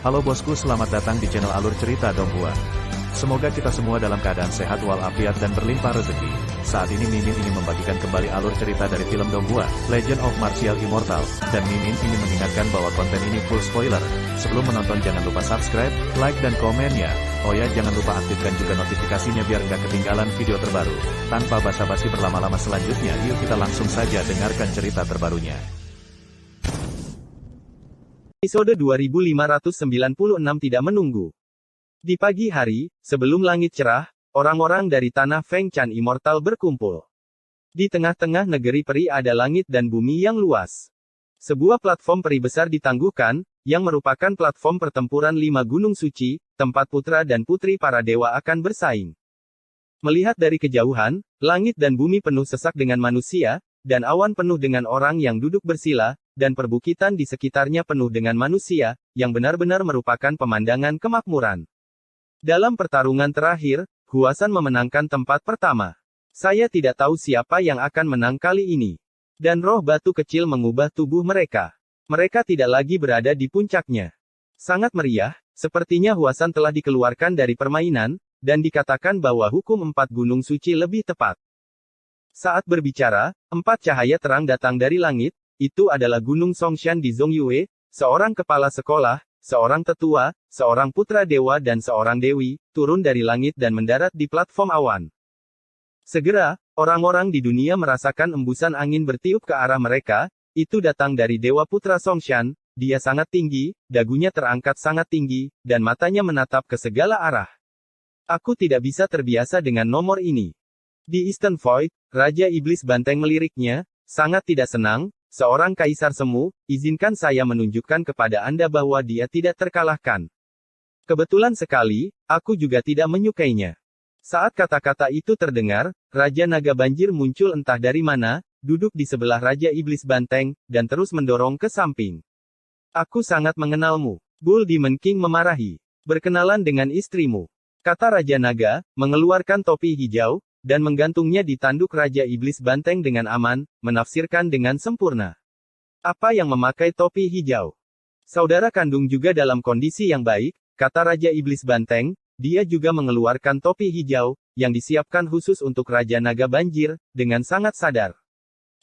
Halo bosku, selamat datang di channel Alur Cerita Donghua. Semoga kita semua dalam keadaan sehat walafiat dan berlimpah rezeki. Saat ini Mimin ingin membagikan kembali alur cerita dari film Donghua, Legend of Martial Immortal, dan Mimin ingin mengingatkan bahwa konten ini full spoiler. Sebelum menonton jangan lupa subscribe, like dan komen ya. Oh ya, jangan lupa aktifkan juga notifikasinya biar nggak ketinggalan video terbaru. Tanpa basa-basi berlama-lama selanjutnya, yuk kita langsung saja dengarkan cerita terbarunya. Episode 2596 tidak menunggu. Di pagi hari, sebelum langit cerah, orang-orang dari tanah Feng Chan Immortal berkumpul. Di tengah-tengah negeri peri ada langit dan bumi yang luas. Sebuah platform peri besar ditangguhkan, yang merupakan platform pertempuran 5 gunung suci, tempat putra dan putri para dewa akan bersaing. Melihat dari kejauhan, langit dan bumi penuh sesak dengan manusia, dan awan penuh dengan orang yang duduk bersila, dan perbukitan di sekitarnya penuh dengan manusia, yang benar-benar merupakan pemandangan kemakmuran. Dalam pertarungan terakhir, Huasan memenangkan tempat pertama. Saya tidak tahu siapa yang akan menang kali ini. Dan roh batu kecil mengubah tubuh mereka. Mereka tidak lagi berada di puncaknya. Sangat meriah, sepertinya Huasan telah dikeluarkan dari permainan, dan dikatakan bahwa hukum 4 gunung suci lebih tepat. Saat berbicara, 4 cahaya terang datang dari langit, itu adalah Gunung Songshan di Zongyue, seorang kepala sekolah, seorang tetua, seorang putra dewa dan seorang dewi, turun dari langit dan mendarat di platform awan. Segera, orang-orang di dunia merasakan embusan angin bertiup ke arah mereka, itu datang dari Dewa Putra Songshan, dia sangat tinggi, dagunya terangkat sangat tinggi, dan matanya menatap ke segala arah. Aku tidak bisa terbiasa dengan nomor ini. Di Eastern Void, Raja Iblis Banteng meliriknya, sangat tidak senang. Seorang kaisar semu, izinkan saya menunjukkan kepada Anda bahwa dia tidak terkalahkan. Kebetulan sekali, aku juga tidak menyukainya. Saat kata-kata itu terdengar, Raja Naga Banjir muncul entah dari mana, duduk di sebelah Raja Iblis Banteng, dan terus mendorong ke samping. Aku sangat mengenalmu. Bull Demon King memarahi. Berkenalan dengan istrimu. Kata Raja Naga, mengeluarkan topi hijau, dan menggantungnya di tanduk Raja Iblis Banteng dengan aman, menafsirkan dengan sempurna. Apa yang memakai topi hijau? Saudara kandung juga dalam kondisi yang baik, kata Raja Iblis Banteng, dia juga mengeluarkan topi hijau, yang disiapkan khusus untuk Raja Naga Banjir, dengan sangat sadar.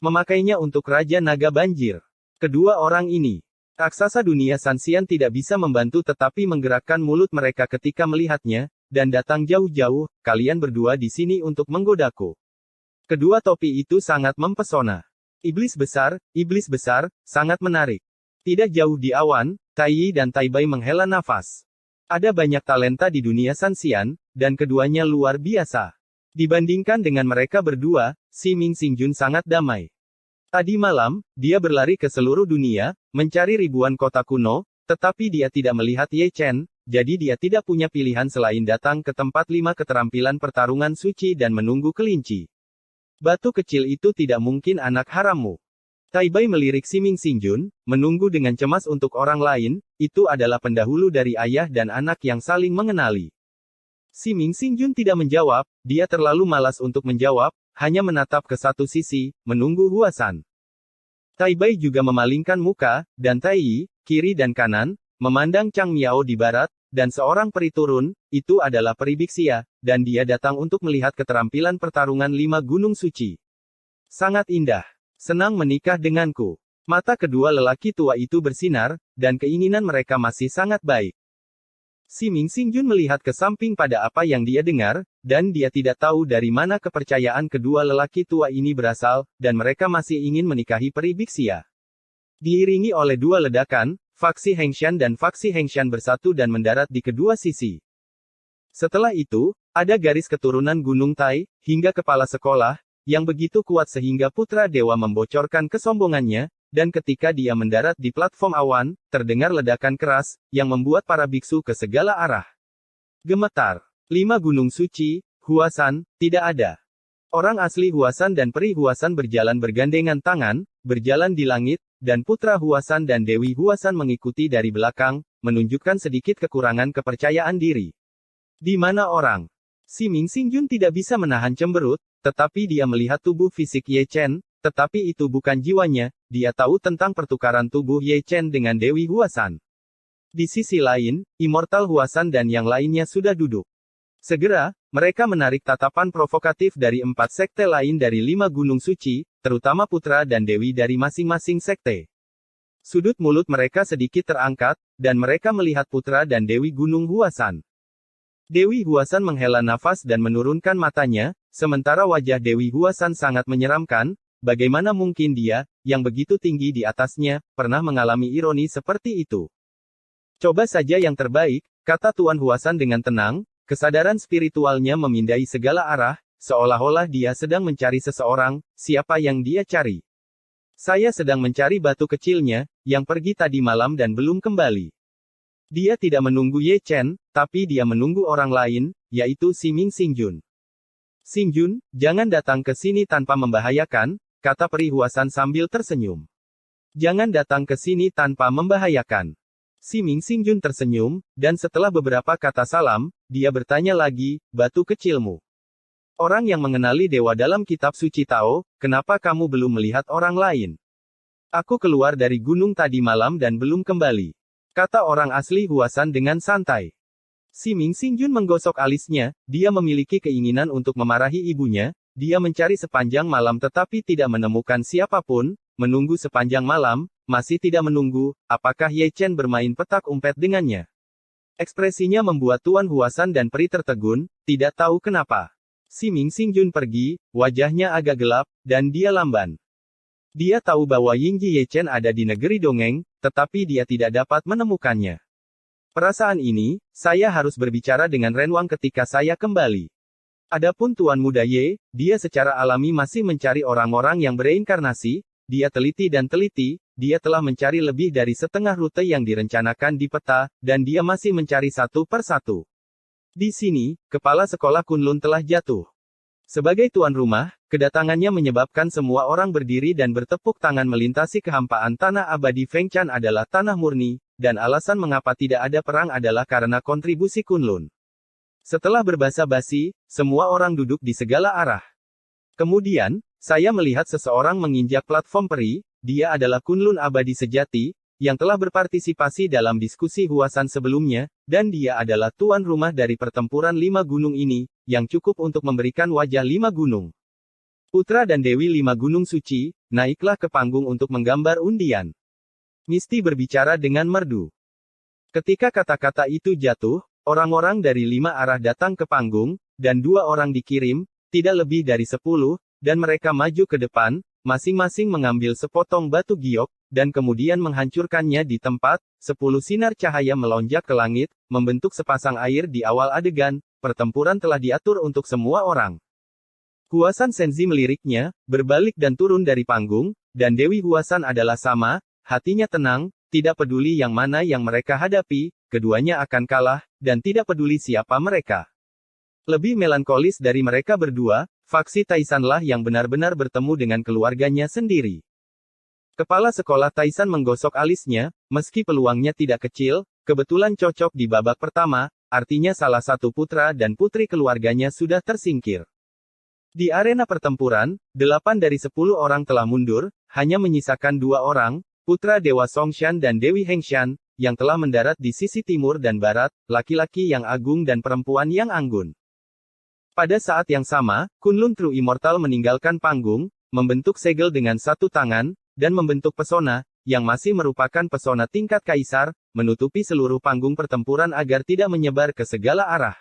Memakainya untuk Raja Naga Banjir. Kedua orang ini, raksasa dunia Sanxian tidak bisa membantu tetapi menggerakkan mulut mereka ketika melihatnya, dan datang jauh-jauh, kalian berdua di sini untuk menggodaku. Kedua topi itu sangat mempesona. Iblis besar, sangat menarik. Tidak jauh di awan, Tai Yi dan Tai Bai menghela nafas. Ada banyak talenta di dunia Sanxian, dan keduanya luar biasa. Dibandingkan dengan mereka berdua, Si Ming Xingjun sangat damai. Tadi malam, dia berlari ke seluruh dunia, mencari ribuan kota kuno, tetapi dia tidak melihat Ye Chen. Jadi dia tidak punya pilihan selain datang ke tempat 5 keterampilan pertarungan suci dan menunggu kelinci. Batu kecil itu tidak mungkin anak harammu. Tai Bai melirik Si Ming Xingjun, menunggu dengan cemas untuk orang lain, itu adalah pendahulu dari ayah dan anak yang saling mengenali. Si Ming Xingjun tidak menjawab, dia terlalu malas untuk menjawab, hanya menatap ke satu sisi, menunggu Huasan. Tai Bai juga memalingkan muka, dan Tai Yi, kiri dan kanan, memandang Chang Miao di barat, dan seorang peri turun, itu adalah peri Bixia, dan dia datang untuk melihat keterampilan pertarungan 5 gunung suci. Sangat indah. Senang menikah denganku. Mata kedua lelaki tua itu bersinar, dan keinginan mereka masih sangat baik. Si Ming Xingjun melihat ke samping pada apa yang dia dengar, dan dia tidak tahu dari mana kepercayaan kedua lelaki tua ini berasal, dan mereka masih ingin menikahi peri Bixia. Diiringi oleh 2 ledakan, faksi Hengshan dan faksi Hengshan bersatu dan mendarat di kedua sisi. Setelah itu, ada garis keturunan Gunung Tai, hingga kepala sekolah, yang begitu kuat sehingga putra dewa membocorkan kesombongannya, dan ketika dia mendarat di platform awan, terdengar ledakan keras, yang membuat para biksu ke segala arah. Gemetar. 5 gunung suci, Huasan, tidak ada. Orang asli Huasan dan peri Huasan berjalan bergandengan tangan, berjalan di langit, dan putra Huasan dan Dewi Huasan mengikuti dari belakang, menunjukkan sedikit kekurangan kepercayaan diri. Di mana orang? Si Ming Xingjun tidak bisa menahan cemberut, tetapi dia melihat tubuh fisik Ye Chen, tetapi itu bukan jiwanya, dia tahu tentang pertukaran tubuh Ye Chen dengan Dewi Huasan. Di sisi lain, Immortal Huasan dan yang lainnya sudah duduk. Segera, mereka menarik tatapan provokatif dari 4 sekte lain dari 5 gunung suci, terutama putra dan dewi dari masing-masing sekte. Sudut mulut mereka sedikit terangkat, dan mereka melihat putra dan dewi gunung Huasan. Dewi Huasan menghela nafas dan menurunkan matanya, sementara wajah Dewi Huasan sangat menyeramkan. Bagaimana mungkin dia, yang begitu tinggi di atasnya, pernah mengalami ironi seperti itu? Coba saja yang terbaik, kata Tuan Huasan dengan tenang, kesadaran spiritualnya memindai segala arah, seolah-olah dia sedang mencari seseorang, siapa yang dia cari? Saya sedang mencari batu kecilnya, yang pergi tadi malam dan belum kembali. Dia tidak menunggu Ye Chen, tapi dia menunggu orang lain, yaitu Siming Xingjun. Xingjun, jangan datang ke sini tanpa membahayakan, kata peri Huasan sambil tersenyum. Jangan datang ke sini tanpa membahayakan. Siming Xingjun tersenyum, dan setelah beberapa kata salam, dia bertanya lagi, batu kecilmu. Orang yang mengenali dewa dalam kitab suci Tao, kenapa kamu belum melihat orang lain? Aku keluar dari gunung tadi malam dan belum kembali. Kata orang asli Huasan dengan santai. Siming Xingjun menggosok alisnya, dia memiliki keinginan untuk memarahi ibunya, dia mencari sepanjang malam tetapi tidak menemukan siapapun, menunggu sepanjang malam, masih tidak menunggu, apakah Ye Chen bermain petak umpet dengannya? Ekspresinya membuat Tuan Huasan dan peri tertegun, tidak tahu kenapa. Siming Xingjun pergi, wajahnya agak gelap, dan dia lamban. Dia tahu bahwa Yingji Ye Chen ada di negeri dongeng, tetapi dia tidak dapat menemukannya. Perasaan ini, saya harus berbicara dengan Renwang ketika saya kembali. Adapun Tuan Muda Ye, dia secara alami masih mencari orang-orang yang bereinkarnasi, dia teliti dan teliti, dia telah mencari lebih dari setengah rute yang direncanakan di peta, dan dia masih mencari satu per satu. Di sini, kepala sekolah Kunlun telah jatuh. Sebagai tuan rumah, kedatangannya menyebabkan semua orang berdiri dan bertepuk tangan melintasi kehampaan tanah abadi Fengchan adalah tanah murni, dan alasan mengapa tidak ada perang adalah karena kontribusi Kunlun. Setelah berbasa-basi, semua orang duduk di segala arah. Kemudian, saya melihat seseorang menginjak platform peri, dia adalah Kunlun abadi sejati, yang telah berpartisipasi dalam diskusi Huasan sebelumnya, dan dia adalah tuan rumah dari pertempuran 5 gunung ini, yang cukup untuk memberikan wajah 5 gunung. Putra dan Dewi 5 gunung suci, naiklah ke panggung untuk menggambar undian. Misty berbicara dengan merdu. Ketika kata-kata itu jatuh, orang-orang dari 5 arah datang ke panggung, dan 2 orang dikirim, tidak lebih dari 10, dan mereka maju ke depan, masing-masing mengambil sepotong batu giok, dan kemudian menghancurkannya di tempat, 10 sinar cahaya melonjak ke langit, membentuk sepasang air di awal adegan, pertempuran telah diatur untuk semua orang. Huasan Senzi meliriknya, berbalik dan turun dari panggung, dan Dewi Huasan adalah sama, hatinya tenang, tidak peduli yang mana yang mereka hadapi, keduanya akan kalah, dan tidak peduli siapa mereka. Lebih melankolis dari mereka berdua, faksi Taisanlah yang benar-benar bertemu dengan keluarganya sendiri. Kepala sekolah Taisan menggosok alisnya, meski peluangnya tidak kecil, kebetulan cocok di babak pertama, artinya salah satu putra dan putri keluarganya sudah tersingkir. Di arena pertempuran, 8 dari 10 orang telah mundur, hanya menyisakan 2 orang, putra Dewa Songshan dan Dewi Hengshan, yang telah mendarat di sisi timur dan barat, laki-laki yang agung dan perempuan yang anggun. Pada saat yang sama, Kunlun True Immortal meninggalkan panggung, membentuk segel dengan satu tangan, dan membentuk pesona, yang masih merupakan pesona tingkat kaisar, menutupi seluruh panggung pertempuran agar tidak menyebar ke segala arah.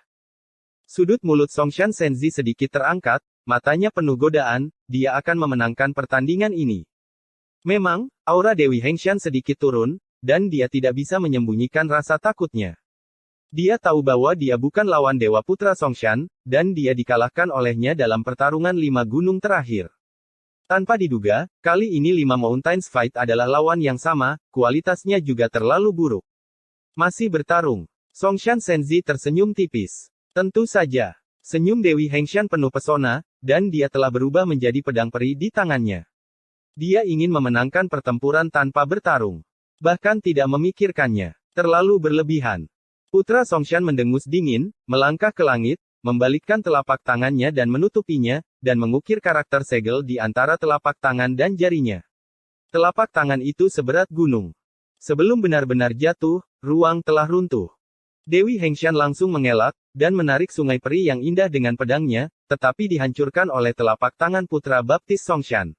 Sudut mulut Songshan Senzi sedikit terangkat, matanya penuh godaan, dia akan memenangkan pertandingan ini. Memang, aura Dewi Hengshan sedikit turun, dan dia tidak bisa menyembunyikan rasa takutnya. Dia tahu bahwa dia bukan lawan Dewa Putra Songshan, dan dia dikalahkan olehnya dalam pertarungan 5 gunung terakhir. Tanpa diduga, kali ini 5 Mountains Fight adalah lawan yang sama, kualitasnya juga terlalu buruk. Masih bertarung. Songshan Senzi tersenyum tipis. Tentu saja. Senyum Dewi Hengshan penuh pesona, dan dia telah berubah menjadi pedang peri di tangannya. Dia ingin memenangkan pertempuran tanpa bertarung. Bahkan tidak memikirkannya. Terlalu berlebihan. Putra Songshan mendengus dingin, melangkah ke langit, membalikkan telapak tangannya dan menutupinya, dan mengukir karakter segel di antara telapak tangan dan jarinya. Telapak tangan itu seberat gunung. Sebelum benar-benar jatuh, ruang telah runtuh. Dewi Hengshan langsung mengelak, dan menarik sungai peri yang indah dengan pedangnya, tetapi dihancurkan oleh telapak tangan putra baptis Songshan.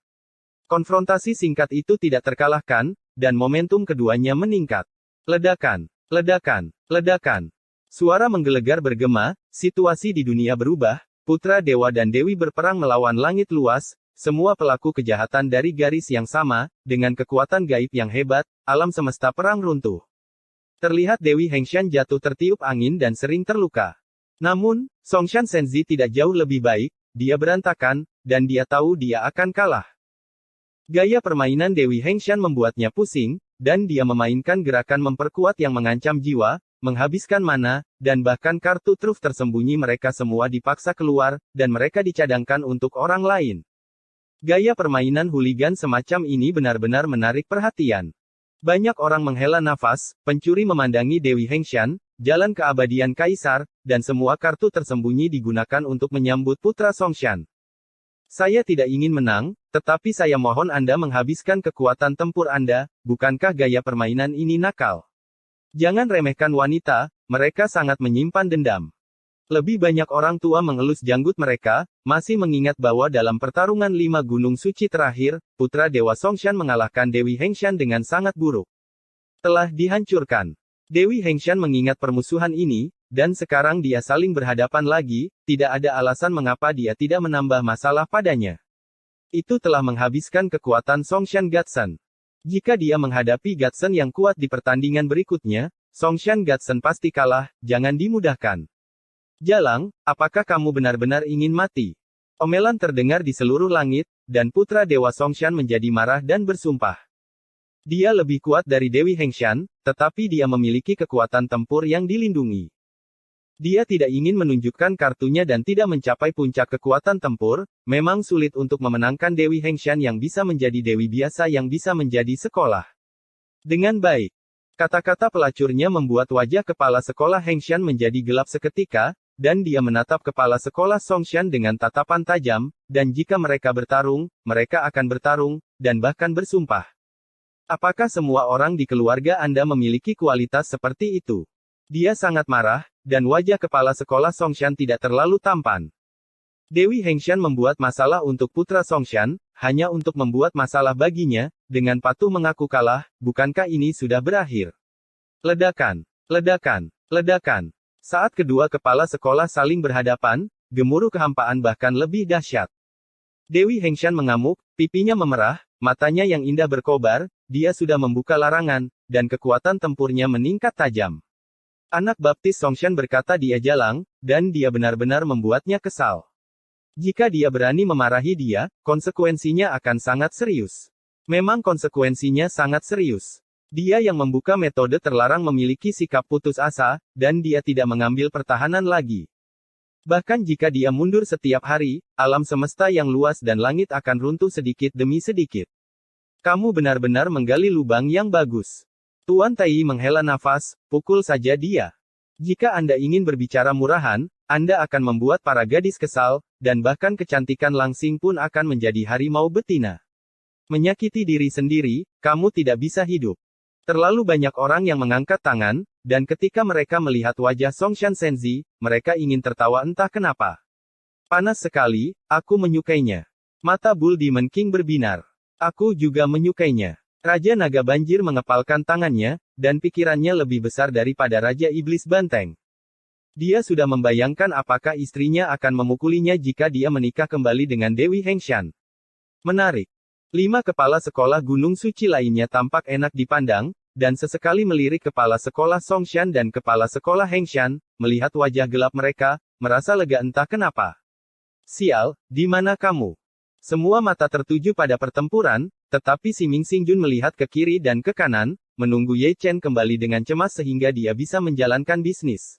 Konfrontasi singkat itu tidak terkalahkan, dan momentum keduanya meningkat. Ledakan, ledakan, ledakan. Suara menggelegar bergema, situasi di dunia berubah, putra dewa dan dewi berperang melawan langit luas, semua pelaku kejahatan dari garis yang sama, dengan kekuatan gaib yang hebat, alam semesta perang runtuh. Terlihat Dewi Hengshan jatuh tertiup angin dan sering terluka. Namun, Songshan Senzi tidak jauh lebih baik, dia berantakan, dan dia tahu dia akan kalah. Gaya permainan Dewi Hengshan membuatnya pusing, dan dia memainkan gerakan memperkuat yang mengancam jiwa, menghabiskan mana, dan bahkan kartu truf tersembunyi mereka semua dipaksa keluar, dan mereka dicadangkan untuk orang lain. Gaya permainan hooligan semacam ini benar-benar menarik perhatian. Banyak orang menghela nafas, pencuri memandangi Dewi Hengshan, jalan keabadian kaisar, dan semua kartu tersembunyi digunakan untuk menyambut putra Songshan. Saya tidak ingin menang, tetapi saya mohon Anda menghabiskan kekuatan tempur Anda, bukankah gaya permainan ini nakal? Jangan remehkan wanita, mereka sangat menyimpan dendam. Lebih banyak orang tua mengelus janggut mereka, masih mengingat bahwa dalam pertarungan 5 gunung suci terakhir, putra Dewa Songshan mengalahkan Dewi Hengshan dengan sangat buruk. Telah dihancurkan. Dewi Hengshan mengingat permusuhan ini, dan sekarang dia saling berhadapan lagi, tidak ada alasan mengapa dia tidak menambah masalah padanya. Itu telah menghabiskan kekuatan Songshan Gatsen. Jika dia menghadapi Gatsen yang kuat di pertandingan berikutnya, Songshan Gatsen pasti kalah, jangan dimudahkan. Jalang, apakah kamu benar-benar ingin mati? Omelan terdengar di seluruh langit, dan putra Dewa Songshan menjadi marah dan bersumpah. Dia lebih kuat dari Dewi Hengshan, tetapi dia memiliki kekuatan tempur yang dilindungi. Dia tidak ingin menunjukkan kartunya dan tidak mencapai puncak kekuatan tempur, memang sulit untuk memenangkan Dewi Hengshan yang bisa menjadi dewi biasa yang bisa menjadi sekolah. Dengan baik. Kata-kata pelacurnya membuat wajah kepala sekolah Hengshan menjadi gelap seketika, dan dia menatap kepala sekolah Songshan dengan tatapan tajam, dan jika mereka bertarung, mereka akan bertarung, dan bahkan bersumpah. Apakah semua orang di keluarga Anda memiliki kualitas seperti itu? Dia sangat marah, dan wajah kepala sekolah Songshan tidak terlalu tampan. Dewi Hengshan membuat masalah untuk putra Songshan, hanya untuk membuat masalah baginya, dengan patuh mengaku kalah, bukankah ini sudah berakhir? Ledakan, ledakan, ledakan. Saat kedua kepala sekolah saling berhadapan, gemuruh kehampaan bahkan lebih dahsyat. Dewi Hengshan mengamuk, pipinya memerah, matanya yang indah berkobar, dia sudah membuka larangan, dan kekuatan tempurnya meningkat tajam. Anak baptis Songshan berkata dia jalang, dan dia benar-benar membuatnya kesal. Jika dia berani memarahi dia, konsekuensinya akan sangat serius. Memang konsekuensinya sangat serius. Dia yang membuka metode terlarang memiliki sikap putus asa, dan dia tidak mengambil pertahanan lagi. Bahkan jika dia mundur setiap hari, alam semesta yang luas dan langit akan runtuh sedikit demi sedikit. Kamu benar-benar menggali lubang yang bagus. Tuan Tai menghela nafas, pukul saja dia. Jika Anda ingin berbicara murahan, Anda akan membuat para gadis kesal, dan bahkan kecantikan Langsing pun akan menjadi harimau betina. Menyakiti diri sendiri, kamu tidak bisa hidup. Terlalu banyak orang yang mengangkat tangan, dan ketika mereka melihat wajah Songshan Senzi, mereka ingin tertawa entah kenapa. Panas sekali, aku menyukainya. Mata Bull Demon King berbinar. Aku juga menyukainya. Raja Naga Banjir mengepalkan tangannya, dan pikirannya lebih besar daripada Raja Iblis Banteng. Dia sudah membayangkan apakah istrinya akan memukulinya jika dia menikah kembali dengan Dewi Hengshan. Menarik. 5 kepala sekolah Gunung Suci lainnya tampak enak dipandang, dan sesekali melirik kepala sekolah Songshan dan kepala sekolah Hengshan, melihat wajah gelap mereka, merasa lega entah kenapa. Sial, di mana kamu? Semua mata tertuju pada pertempuran, tetapi si Ming Xingjun melihat ke kiri dan ke kanan, menunggu Ye Chen kembali dengan cemas sehingga dia bisa menjalankan bisnis.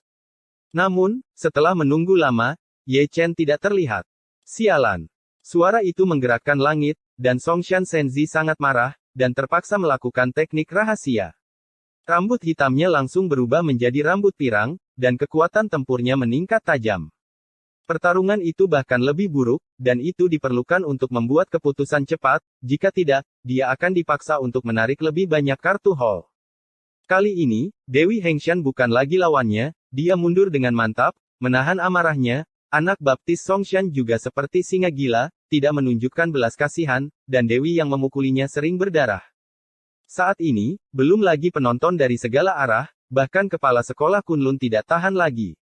Namun, setelah menunggu lama, Ye Chen tidak terlihat. Sialan. Suara itu menggerakkan langit, dan Songshan Senzi sangat marah, dan terpaksa melakukan teknik rahasia. Rambut hitamnya langsung berubah menjadi rambut pirang, dan kekuatan tempurnya meningkat tajam. Pertarungan itu bahkan lebih buruk, dan itu diperlukan untuk membuat keputusan cepat, jika tidak, dia akan dipaksa untuk menarik lebih banyak kartu hall. Kali ini, Dewi Hengshan bukan lagi lawannya, dia mundur dengan mantap, menahan amarahnya. Anak baptis Songshan juga seperti singa gila, tidak menunjukkan belas kasihan, dan Dewi yang memukulinya sering berdarah. Saat ini, belum lagi penonton dari segala arah, bahkan kepala sekolah Kunlun tidak tahan lagi.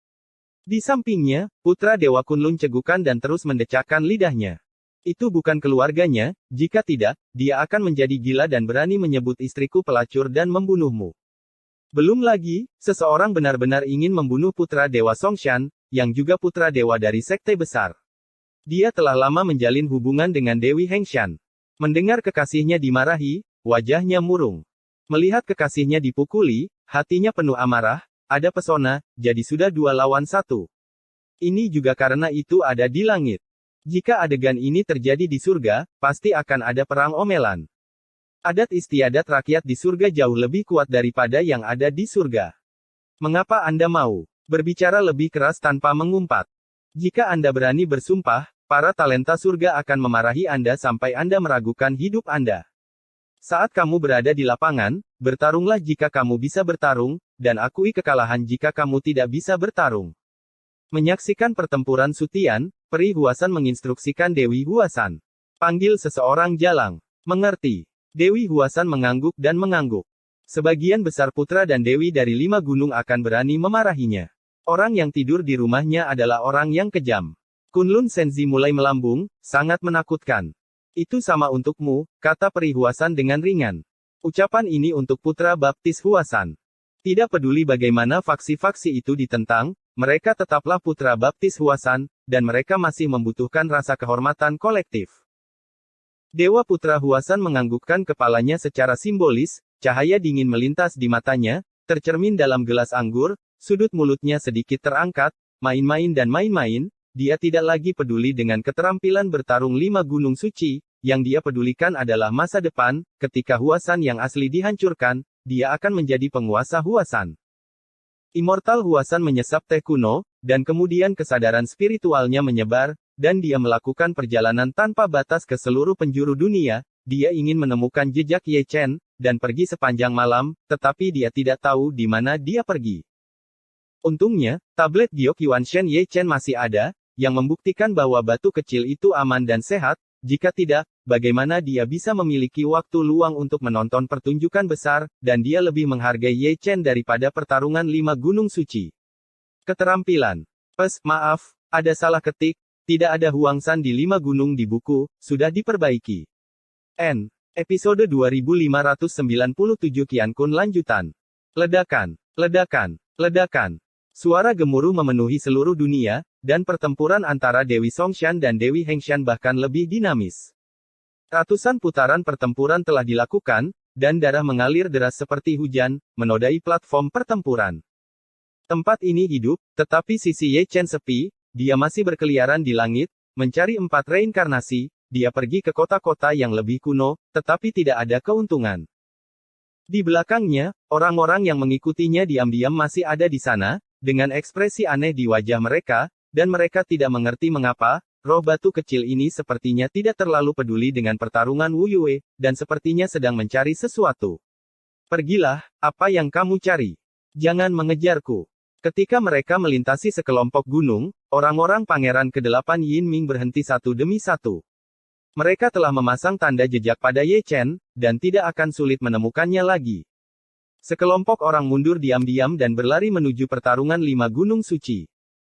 Di sampingnya, putra Dewa Kunlun cegukan dan terus mendecakkan lidahnya. Itu bukan keluarganya, jika tidak, dia akan menjadi gila dan berani menyebut istriku pelacur dan membunuhmu. Belum lagi, seseorang benar-benar ingin membunuh putra Dewa Songshan, yang juga putra dewa dari sekte besar. Dia telah lama menjalin hubungan dengan Dewi Hengshan. Mendengar kekasihnya dimarahi, wajahnya murung. Melihat kekasihnya dipukuli, hatinya penuh amarah, ada pesona, jadi sudah 2 lawan 1. Ini juga karena itu ada di langit. Jika adegan ini terjadi di surga, pasti akan ada perang omelan. Adat istiadat rakyat di surga jauh lebih kuat daripada yang ada di surga. Mengapa Anda mau berbicara lebih keras tanpa mengumpat? Jika Anda berani bersumpah, para talenta surga akan memarahi Anda sampai Anda meragukan hidup Anda. Saat kamu berada di lapangan, bertarunglah jika kamu bisa bertarung, dan akui kekalahan jika kamu tidak bisa bertarung. Menyaksikan pertempuran Sutian, Peri Huasan menginstruksikan Dewi Huasan. Panggil seseorang jalang. Mengerti. Dewi Huasan mengangguk dan mengangguk. Sebagian besar putra dan dewi dari 5 gunung akan berani memarahinya. Orang yang tidur di rumahnya adalah orang yang kejam. Kunlun Senzi mulai melambung, sangat menakutkan. Itu sama untukmu, kata Peri Huasan dengan ringan. Ucapan ini untuk putra baptis Huasan. Tidak peduli bagaimana faksi-faksi itu ditentang, mereka tetaplah putra baptis Huasan, dan mereka masih membutuhkan rasa kehormatan kolektif. Dewa putra Huasan menganggukkan kepalanya secara simbolis, cahaya dingin melintas di matanya, tercermin dalam gelas anggur, sudut mulutnya sedikit terangkat, main-main dan main-main, dia tidak lagi peduli dengan keterampilan bertarung 5 gunung suci, yang dia pedulikan adalah masa depan, ketika Huasan yang asli dihancurkan, dia akan menjadi penguasa Huasan. Immortal Huasan menyesap teh kuno, dan kemudian kesadaran spiritualnya menyebar, dan dia melakukan perjalanan tanpa batas ke seluruh penjuru dunia. Dia ingin menemukan jejak Ye Chen, dan pergi sepanjang malam, tetapi dia tidak tahu di mana dia pergi. Untungnya, tablet Giok Yuanshen Ye Chen masih ada, yang membuktikan bahwa batu kecil itu aman dan sehat. Jika tidak, bagaimana dia bisa memiliki waktu luang untuk menonton pertunjukan besar, dan dia lebih menghargai Ye Chen daripada pertarungan 5 gunung suci. Keterampilan. Maaf, ada salah ketik, tidak ada Huangsan di 5 gunung di buku, sudah diperbaiki. Episode 2597 Qiankun lanjutan. Ledakan, ledakan, ledakan. Suara gemuruh memenuhi seluruh dunia, dan pertempuran antara Dewi Songshan dan Dewi Hengshan bahkan lebih dinamis. Ratusan putaran pertempuran telah dilakukan, dan darah mengalir deras seperti hujan, menodai platform pertempuran. Tempat ini hidup, tetapi sisi Ye Chen sepi, dia masih berkeliaran di langit, mencari 4 reinkarnasi, dia pergi ke kota-kota yang lebih kuno, tetapi tidak ada keuntungan. Di belakangnya, orang-orang yang mengikutinya diam-diam masih ada di sana, dengan ekspresi aneh di wajah mereka, dan mereka tidak mengerti mengapa, roh batu kecil ini sepertinya tidak terlalu peduli dengan pertarungan Wu Yue, dan sepertinya sedang mencari sesuatu. Pergilah, apa yang kamu cari? Jangan mengejarku. Ketika mereka melintasi sekelompok gunung, orang-orang Pangeran ke-8 Yin Ming berhenti satu demi satu. Mereka telah memasang tanda jejak pada Ye Chen, dan tidak akan sulit menemukannya lagi. Sekelompok orang mundur diam-diam dan berlari menuju pertarungan 5 gunung suci.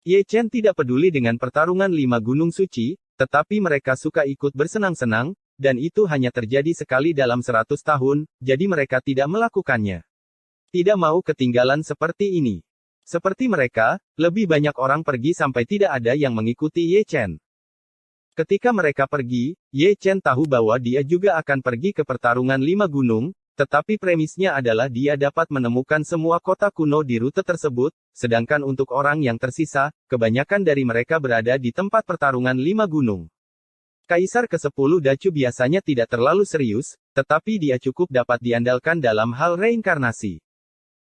Ye Chen tidak peduli dengan pertarungan 5 gunung suci, tetapi mereka suka ikut bersenang-senang, dan itu hanya terjadi sekali dalam 100 tahun, jadi mereka tidak melakukannya. Tidak mau ketinggalan seperti ini. Seperti mereka, lebih banyak orang pergi sampai tidak ada yang mengikuti Ye Chen. Ketika mereka pergi, Ye Chen tahu bahwa dia juga akan pergi ke pertarungan 5 gunung, tetapi premisnya adalah dia dapat menemukan semua kota kuno di rute tersebut, sedangkan untuk orang yang tersisa, kebanyakan dari mereka berada di tempat pertarungan 5 gunung. Kaisar ke-10 Dacu biasanya tidak terlalu serius, tetapi dia cukup dapat diandalkan dalam hal reinkarnasi.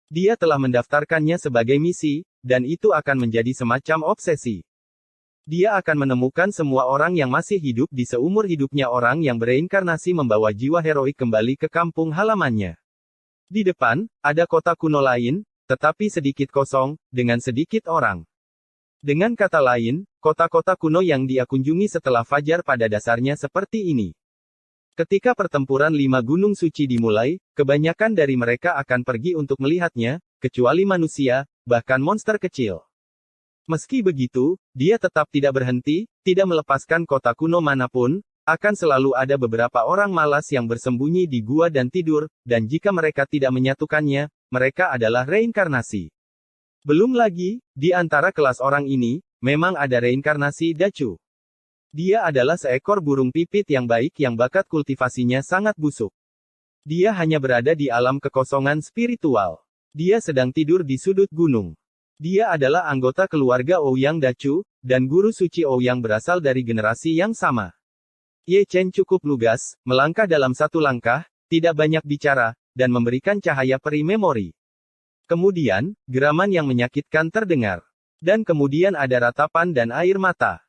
Dia telah mendaftarkannya sebagai misi, dan itu akan menjadi semacam obsesi. Dia akan menemukan semua orang yang masih hidup di seumur hidupnya. Orang yang bereinkarnasi membawa jiwa heroik kembali ke kampung halamannya. Di depan, ada kota kuno lain, tetapi sedikit kosong, dengan sedikit orang. Dengan kata lain, kota-kota kuno yang dia kunjungi setelah fajar pada dasarnya seperti ini. Ketika pertempuran 5 gunung suci dimulai, kebanyakan dari mereka akan pergi untuk melihatnya, kecuali manusia, bahkan monster kecil. Meski begitu, dia tetap tidak berhenti, tidak melepaskan kota kuno manapun, akan selalu ada beberapa orang malas yang bersembunyi di gua dan tidur, dan jika mereka tidak menyatukannya, mereka adalah reinkarnasi. Belum lagi, di antara kelas orang ini, memang ada reinkarnasi Dacu. Dia adalah seekor burung pipit yang baik yang bakat kultivasinya sangat busuk. Dia hanya berada di alam kekosongan spiritual. Dia sedang tidur di sudut gunung. Dia adalah anggota keluarga Ouyang Dacu, dan guru suci Ouyang berasal dari generasi yang sama. Ye Chen cukup lugas, melangkah dalam satu langkah, tidak banyak bicara, dan memberikan cahaya peri memori. Kemudian, geraman yang menyakitkan terdengar. Dan kemudian ada ratapan dan air mata.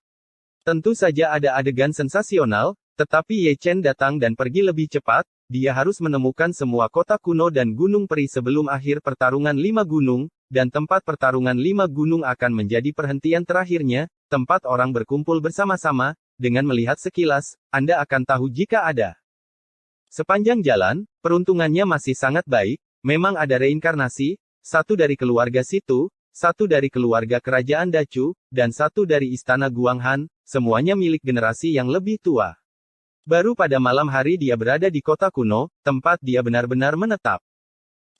Tentu saja ada adegan sensasional, tetapi Ye Chen datang dan pergi lebih cepat, dia harus menemukan semua kota kuno dan gunung peri sebelum akhir pertarungan 5 gunung, dan tempat pertarungan 5 gunung akan menjadi perhentian terakhirnya, tempat orang berkumpul bersama-sama, dengan melihat sekilas, Anda akan tahu jika ada. Sepanjang jalan, peruntungannya masih sangat baik, memang ada reinkarnasi, satu dari keluarga situ, satu dari keluarga kerajaan Dacu, dan satu dari istana Guanghan, semuanya milik generasi yang lebih tua. Baru pada malam hari dia berada di kota kuno, tempat dia benar-benar menetap.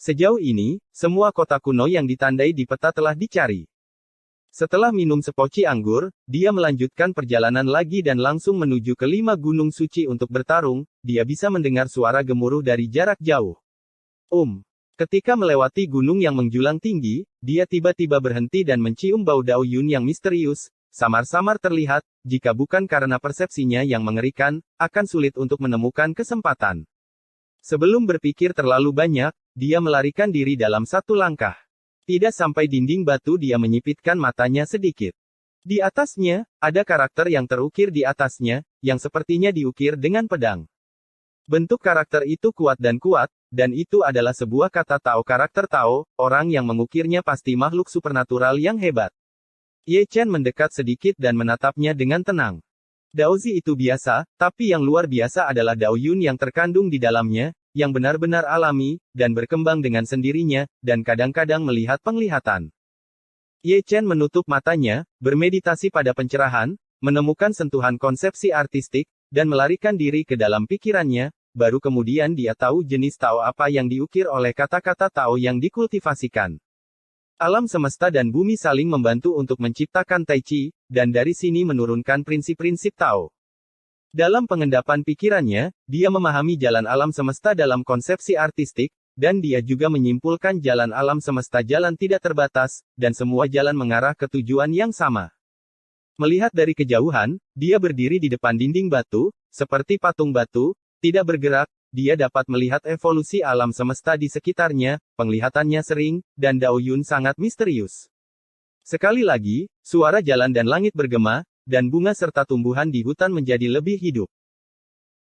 Sejauh ini, semua kota kuno yang ditandai di peta telah dicari. Setelah minum sepoci anggur, dia melanjutkan perjalanan lagi dan langsung menuju ke 5 gunung suci untuk bertarung, dia bisa mendengar suara gemuruh dari jarak jauh. Ketika melewati gunung yang menjulang tinggi, dia tiba-tiba berhenti dan mencium bau Dao Yun yang misterius, samar-samar terlihat, jika bukan karena persepsinya yang mengerikan, akan sulit untuk menemukan kesempatan. Sebelum berpikir terlalu banyak, dia melarikan diri dalam satu langkah. Tidak sampai dinding batu dia menyipitkan matanya sedikit. Di atasnya, ada karakter yang terukir di atasnya, yang sepertinya diukir dengan pedang. Bentuk karakter itu kuat, dan itu adalah sebuah kata Tao. Karakter Tao, orang yang mengukirnya pasti makhluk supernatural yang hebat. Ye Chen mendekat sedikit dan menatapnya dengan tenang. Daozi itu biasa, tapi yang luar biasa adalah Dao Yun yang terkandung di dalamnya, yang benar-benar alami, dan berkembang dengan sendirinya, dan kadang-kadang melihat penglihatan. Ye Chen menutup matanya, bermeditasi pada pencerahan, menemukan sentuhan konsepsi artistik, dan melarikan diri ke dalam pikirannya, baru kemudian dia tahu jenis Tao apa yang diukir oleh kata-kata Tao yang dikultivasikan. Alam semesta dan bumi saling membantu untuk menciptakan Tai Chi, dan dari sini menurunkan prinsip-prinsip Tao. Dalam pengendapan pikirannya, dia memahami jalan alam semesta dalam konsepsi artistik, dan dia juga menyimpulkan jalan alam semesta jalan tidak terbatas, dan semua jalan mengarah ke tujuan yang sama. Melihat dari kejauhan, dia berdiri di depan dinding batu, seperti patung batu, tidak bergerak. Dia dapat melihat evolusi alam semesta di sekitarnya, penglihatannya sering, dan Dao Yun sangat misterius. Sekali lagi, suara jalan dan langit bergema, dan bunga serta tumbuhan di hutan menjadi lebih hidup.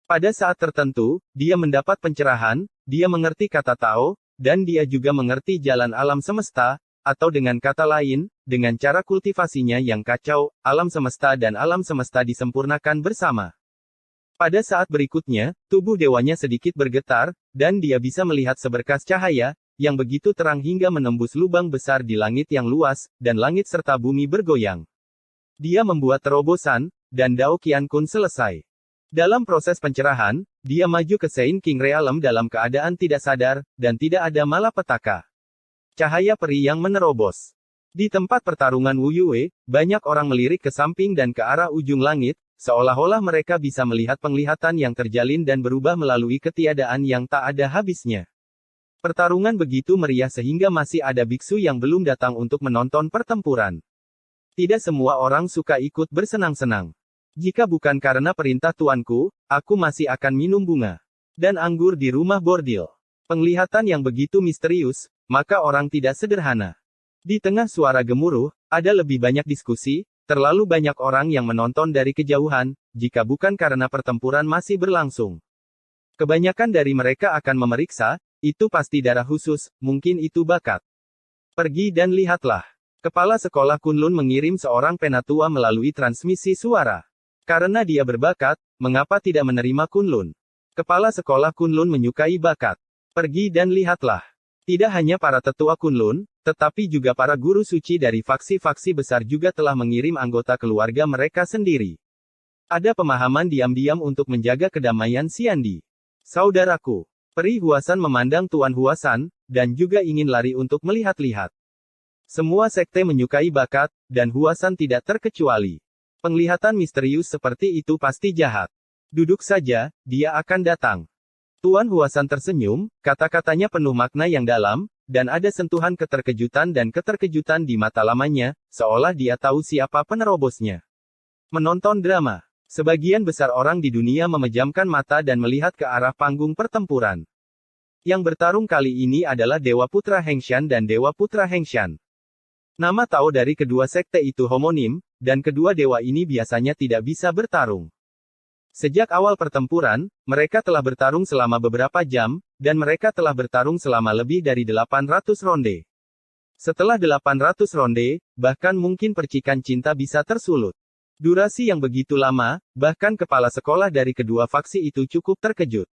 Pada saat tertentu, dia mendapat pencerahan, dia mengerti kata Tao, dan dia juga mengerti jalan alam semesta, atau dengan kata lain, dengan cara kultivasinya yang kacau, alam semesta dan alam semesta disempurnakan bersama. Pada saat berikutnya, tubuh dewanya sedikit bergetar, dan dia bisa melihat seberkas cahaya, yang begitu terang hingga menembus lubang besar di langit yang luas, dan langit serta bumi bergoyang. Dia membuat terobosan, dan Dao Qiankun selesai. Dalam proses pencerahan, dia maju ke Sein King Realm dalam keadaan tidak sadar, dan tidak ada malapetaka. Cahaya peri yang menerobos. Di tempat pertarungan Wu Yue, banyak orang melirik ke samping dan ke arah ujung langit, seolah-olah mereka bisa melihat penglihatan yang terjalin dan berubah melalui ketiadaan yang tak ada habisnya. Pertarungan begitu meriah sehingga masih ada biksu yang belum datang untuk menonton pertempuran. Tidak semua orang suka ikut bersenang-senang. Jika bukan karena perintah tuanku, aku masih akan minum bunga dan anggur di rumah bordil. Penglihatan yang begitu misterius, maka orang tidak sederhana. Di tengah suara gemuruh, ada lebih banyak diskusi. Terlalu banyak orang yang menonton dari kejauhan, jika bukan karena pertempuran masih berlangsung. Kebanyakan dari mereka akan memeriksa, itu pasti darah khusus, mungkin itu bakat. Pergi dan lihatlah. Kepala sekolah Kunlun mengirim seorang penatua melalui transmisi suara. Karena dia berbakat, mengapa tidak menerima Kunlun? Kepala sekolah Kunlun menyukai bakat. Pergi dan lihatlah. Tidak hanya para tetua Kunlun, tetapi juga para guru suci dari faksi-faksi besar juga telah mengirim anggota keluarga mereka sendiri. Ada pemahaman diam-diam untuk menjaga kedamaian Xiandi. Saudaraku, Peri Huasan memandang Tuan Huasan, dan juga ingin lari untuk melihat-lihat. Semua sekte menyukai bakat, dan Huasan tidak terkecuali. Penglihatan misterius seperti itu pasti jahat. Duduk saja, dia akan datang. Tuan Huasan tersenyum, kata-katanya penuh makna yang dalam, dan ada sentuhan keterkejutan dan keterkejutan di mata lamanya, seolah dia tahu siapa penerobosnya. Menonton drama. Sebagian besar orang di dunia memejamkan mata dan melihat ke arah panggung pertempuran. Yang bertarung kali ini adalah Dewa Putra Hengshan dan Dewa Putra Hengshan. Nama Tao dari kedua sekte itu homonim, dan kedua dewa ini biasanya tidak bisa bertarung. Sejak awal pertempuran, mereka telah bertarung selama beberapa jam, dan mereka telah bertarung selama lebih dari 800 ronde. Setelah 800 ronde, bahkan mungkin percikan cinta bisa tersulut. Durasi yang begitu lama, bahkan kepala sekolah dari kedua faksi itu cukup terkejut.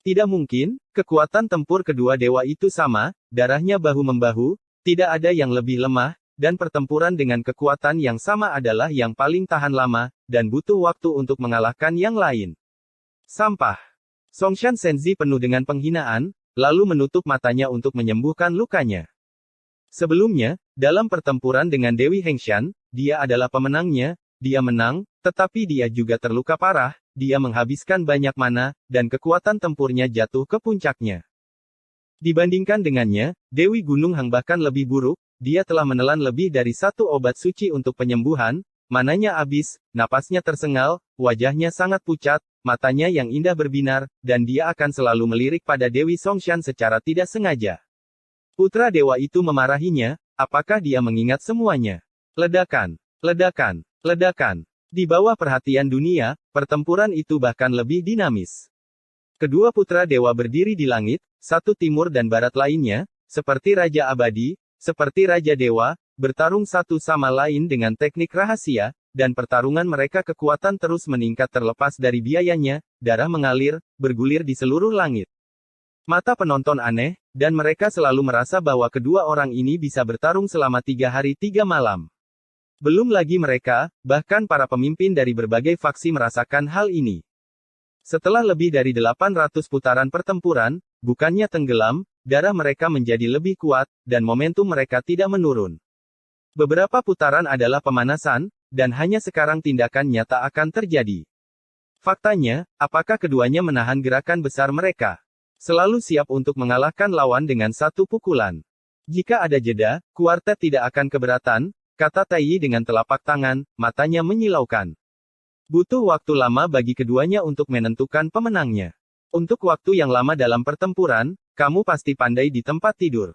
Tidak mungkin, kekuatan tempur kedua dewa itu sama, darahnya bahu-membahu, tidak ada yang lebih lemah, dan pertempuran dengan kekuatan yang sama adalah yang paling tahan lama, dan butuh waktu untuk mengalahkan yang lain. Sampah. Songshan Senzi penuh dengan penghinaan, lalu menutup matanya untuk menyembuhkan lukanya. Sebelumnya, dalam pertempuran dengan Dewi Hengshan, dia adalah pemenangnya, dia menang, tetapi dia juga terluka parah, dia menghabiskan banyak mana, dan kekuatan tempurnya jatuh ke puncaknya. Dibandingkan dengannya, Dewi Gunung Hang bahkan lebih buruk, dia telah menelan lebih dari satu obat suci untuk penyembuhan, mananya habis, napasnya tersengal, wajahnya sangat pucat, matanya yang indah berbinar, dan dia akan selalu melirik pada Dewi Songshan secara tidak sengaja. Putra dewa itu memarahinya, apakah dia mengingat semuanya? Ledakan, ledakan, ledakan. Di bawah perhatian dunia, pertempuran itu bahkan lebih dinamis. Kedua putra dewa berdiri di langit, satu timur dan barat lainnya, seperti Raja Abadi, seperti Raja Dewa, bertarung satu sama lain dengan teknik rahasia, dan pertarungan mereka kekuatan terus meningkat terlepas dari biayanya, darah mengalir, bergulir di seluruh langit. Mata penonton aneh, dan mereka selalu merasa bahwa kedua orang ini bisa bertarung selama 3 hari 3 malam. Belum lagi mereka, bahkan para pemimpin dari berbagai faksi merasakan hal ini. Setelah lebih dari 800 putaran pertempuran, bukannya tenggelam, darah mereka menjadi lebih kuat, dan momentum mereka tidak menurun. Beberapa putaran adalah pemanasan, dan hanya sekarang tindakan nyata akan terjadi. Faktanya, apakah keduanya menahan gerakan besar mereka? Selalu siap untuk mengalahkan lawan dengan satu pukulan. Jika ada jeda, kuartet tidak akan keberatan, kata Taiyi dengan telapak tangan, matanya menyilaukan. Butuh waktu lama bagi keduanya untuk menentukan pemenangnya. Untuk waktu yang lama dalam pertempuran, kamu pasti pandai di tempat tidur.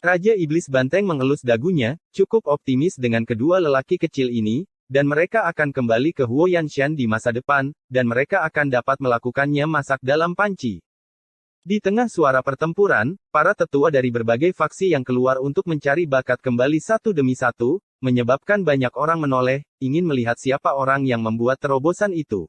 Raja Iblis Banteng mengelus dagunya, cukup optimis dengan kedua lelaki kecil ini, dan mereka akan kembali ke Huoyanshan di masa depan, dan mereka akan dapat melakukannya masak dalam panci. Di tengah suara pertempuran, para tetua dari berbagai faksi yang keluar untuk mencari bakat kembali satu demi satu, menyebabkan banyak orang menoleh, ingin melihat siapa orang yang membuat terobosan itu.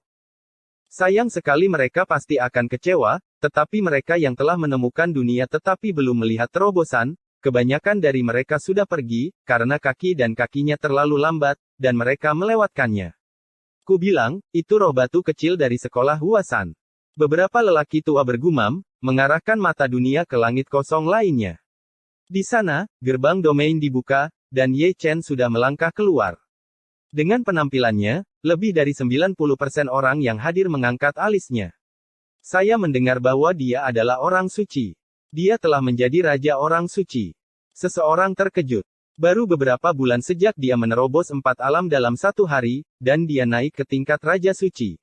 Sayang sekali mereka pasti akan kecewa, tetapi mereka yang telah menemukan dunia tetapi belum melihat terobosan, kebanyakan dari mereka sudah pergi, karena kaki dan kakinya terlalu lambat, dan mereka melewatkannya. Ku bilang, itu roh batu kecil dari sekolah Huasan. Beberapa lelaki tua bergumam, mengarahkan mata dunia ke langit kosong lainnya. Di sana, gerbang domain dibuka, dan Ye Chen sudah melangkah keluar. Dengan penampilannya, lebih dari 90% orang yang hadir mengangkat alisnya. Saya mendengar bahwa dia adalah orang suci. Dia telah menjadi raja orang suci. Seseorang terkejut. Baru beberapa bulan sejak dia menerobos 4 alam dalam 1 hari, dan dia naik ke tingkat raja suci.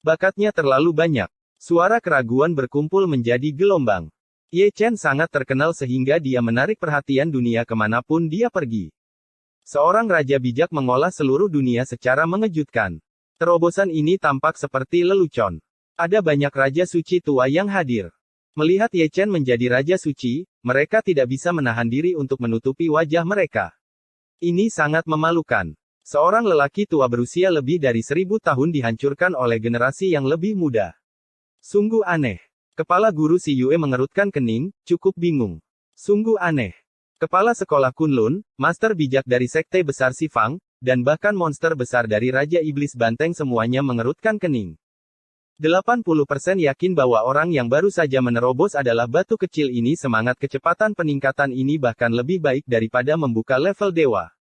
Bakatnya terlalu banyak. Suara keraguan berkumpul menjadi gelombang. Ye Chen sangat terkenal sehingga dia menarik perhatian dunia kemanapun dia pergi. Seorang raja bijak mengolah seluruh dunia secara mengejutkan. Terobosan ini tampak seperti lelucon. Ada banyak raja suci tua yang hadir. Melihat Ye Chen menjadi Raja Suci, mereka tidak bisa menahan diri untuk menutupi wajah mereka. Ini sangat memalukan. Seorang lelaki tua berusia lebih dari 1000 tahun dihancurkan oleh generasi yang lebih muda. Sungguh aneh. Kepala guru Si Yue mengerutkan kening, cukup bingung. Sungguh aneh. Kepala sekolah Kunlun, master bijak dari sekte besar Si Fang, dan bahkan monster besar dari Raja Iblis Banteng semuanya mengerutkan kening. 80% yakin bahwa orang yang baru saja menerobos adalah batu kecil ini. Semangat kecepatan peningkatan ini bahkan lebih baik daripada membuka level dewa.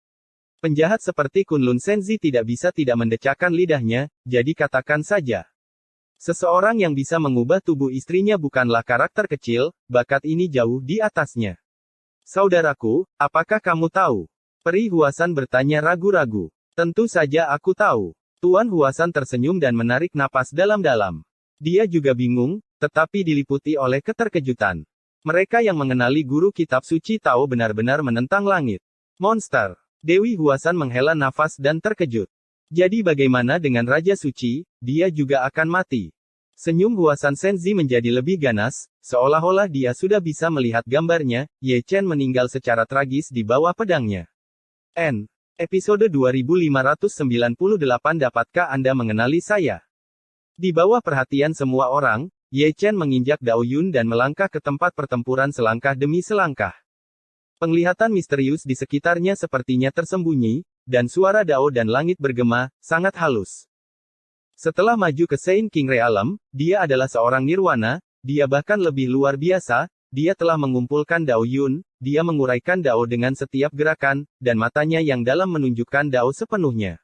Penjahat seperti Kunlun Senzi tidak bisa tidak mendecakkan lidahnya, jadi katakan saja. Seseorang yang bisa mengubah tubuh istrinya bukanlah karakter kecil, bakat ini jauh di atasnya. Saudaraku, apakah kamu tahu? Peri Huasan bertanya ragu-ragu. Tentu saja aku tahu. Tuan Huasan tersenyum dan menarik napas dalam-dalam. Dia juga bingung, tetapi diliputi oleh keterkejutan. Mereka yang mengenali guru kitab suci Tao benar-benar menentang langit. Monster. Dewi Huasan menghela nafas dan terkejut. Jadi bagaimana dengan Raja Suci? Dia juga akan mati. Senyum Huasan Senzi menjadi lebih ganas, seolah-olah dia sudah bisa melihat gambarnya. Ye Chen meninggal secara tragis di bawah pedangnya. Episode 2598. Dapatkah Anda mengenali saya? Di bawah perhatian semua orang, Ye Chen menginjak Dao Yun dan melangkah ke tempat pertempuran selangkah demi selangkah. Penglihatan misterius di sekitarnya sepertinya tersembunyi, dan suara Dao dan langit bergema, sangat halus. Setelah maju ke Saint King Realm, dia adalah seorang nirwana, dia bahkan lebih luar biasa. Dia telah mengumpulkan Dao Yun, dia menguraikan Dao dengan setiap gerakan, dan matanya yang dalam menunjukkan Dao sepenuhnya.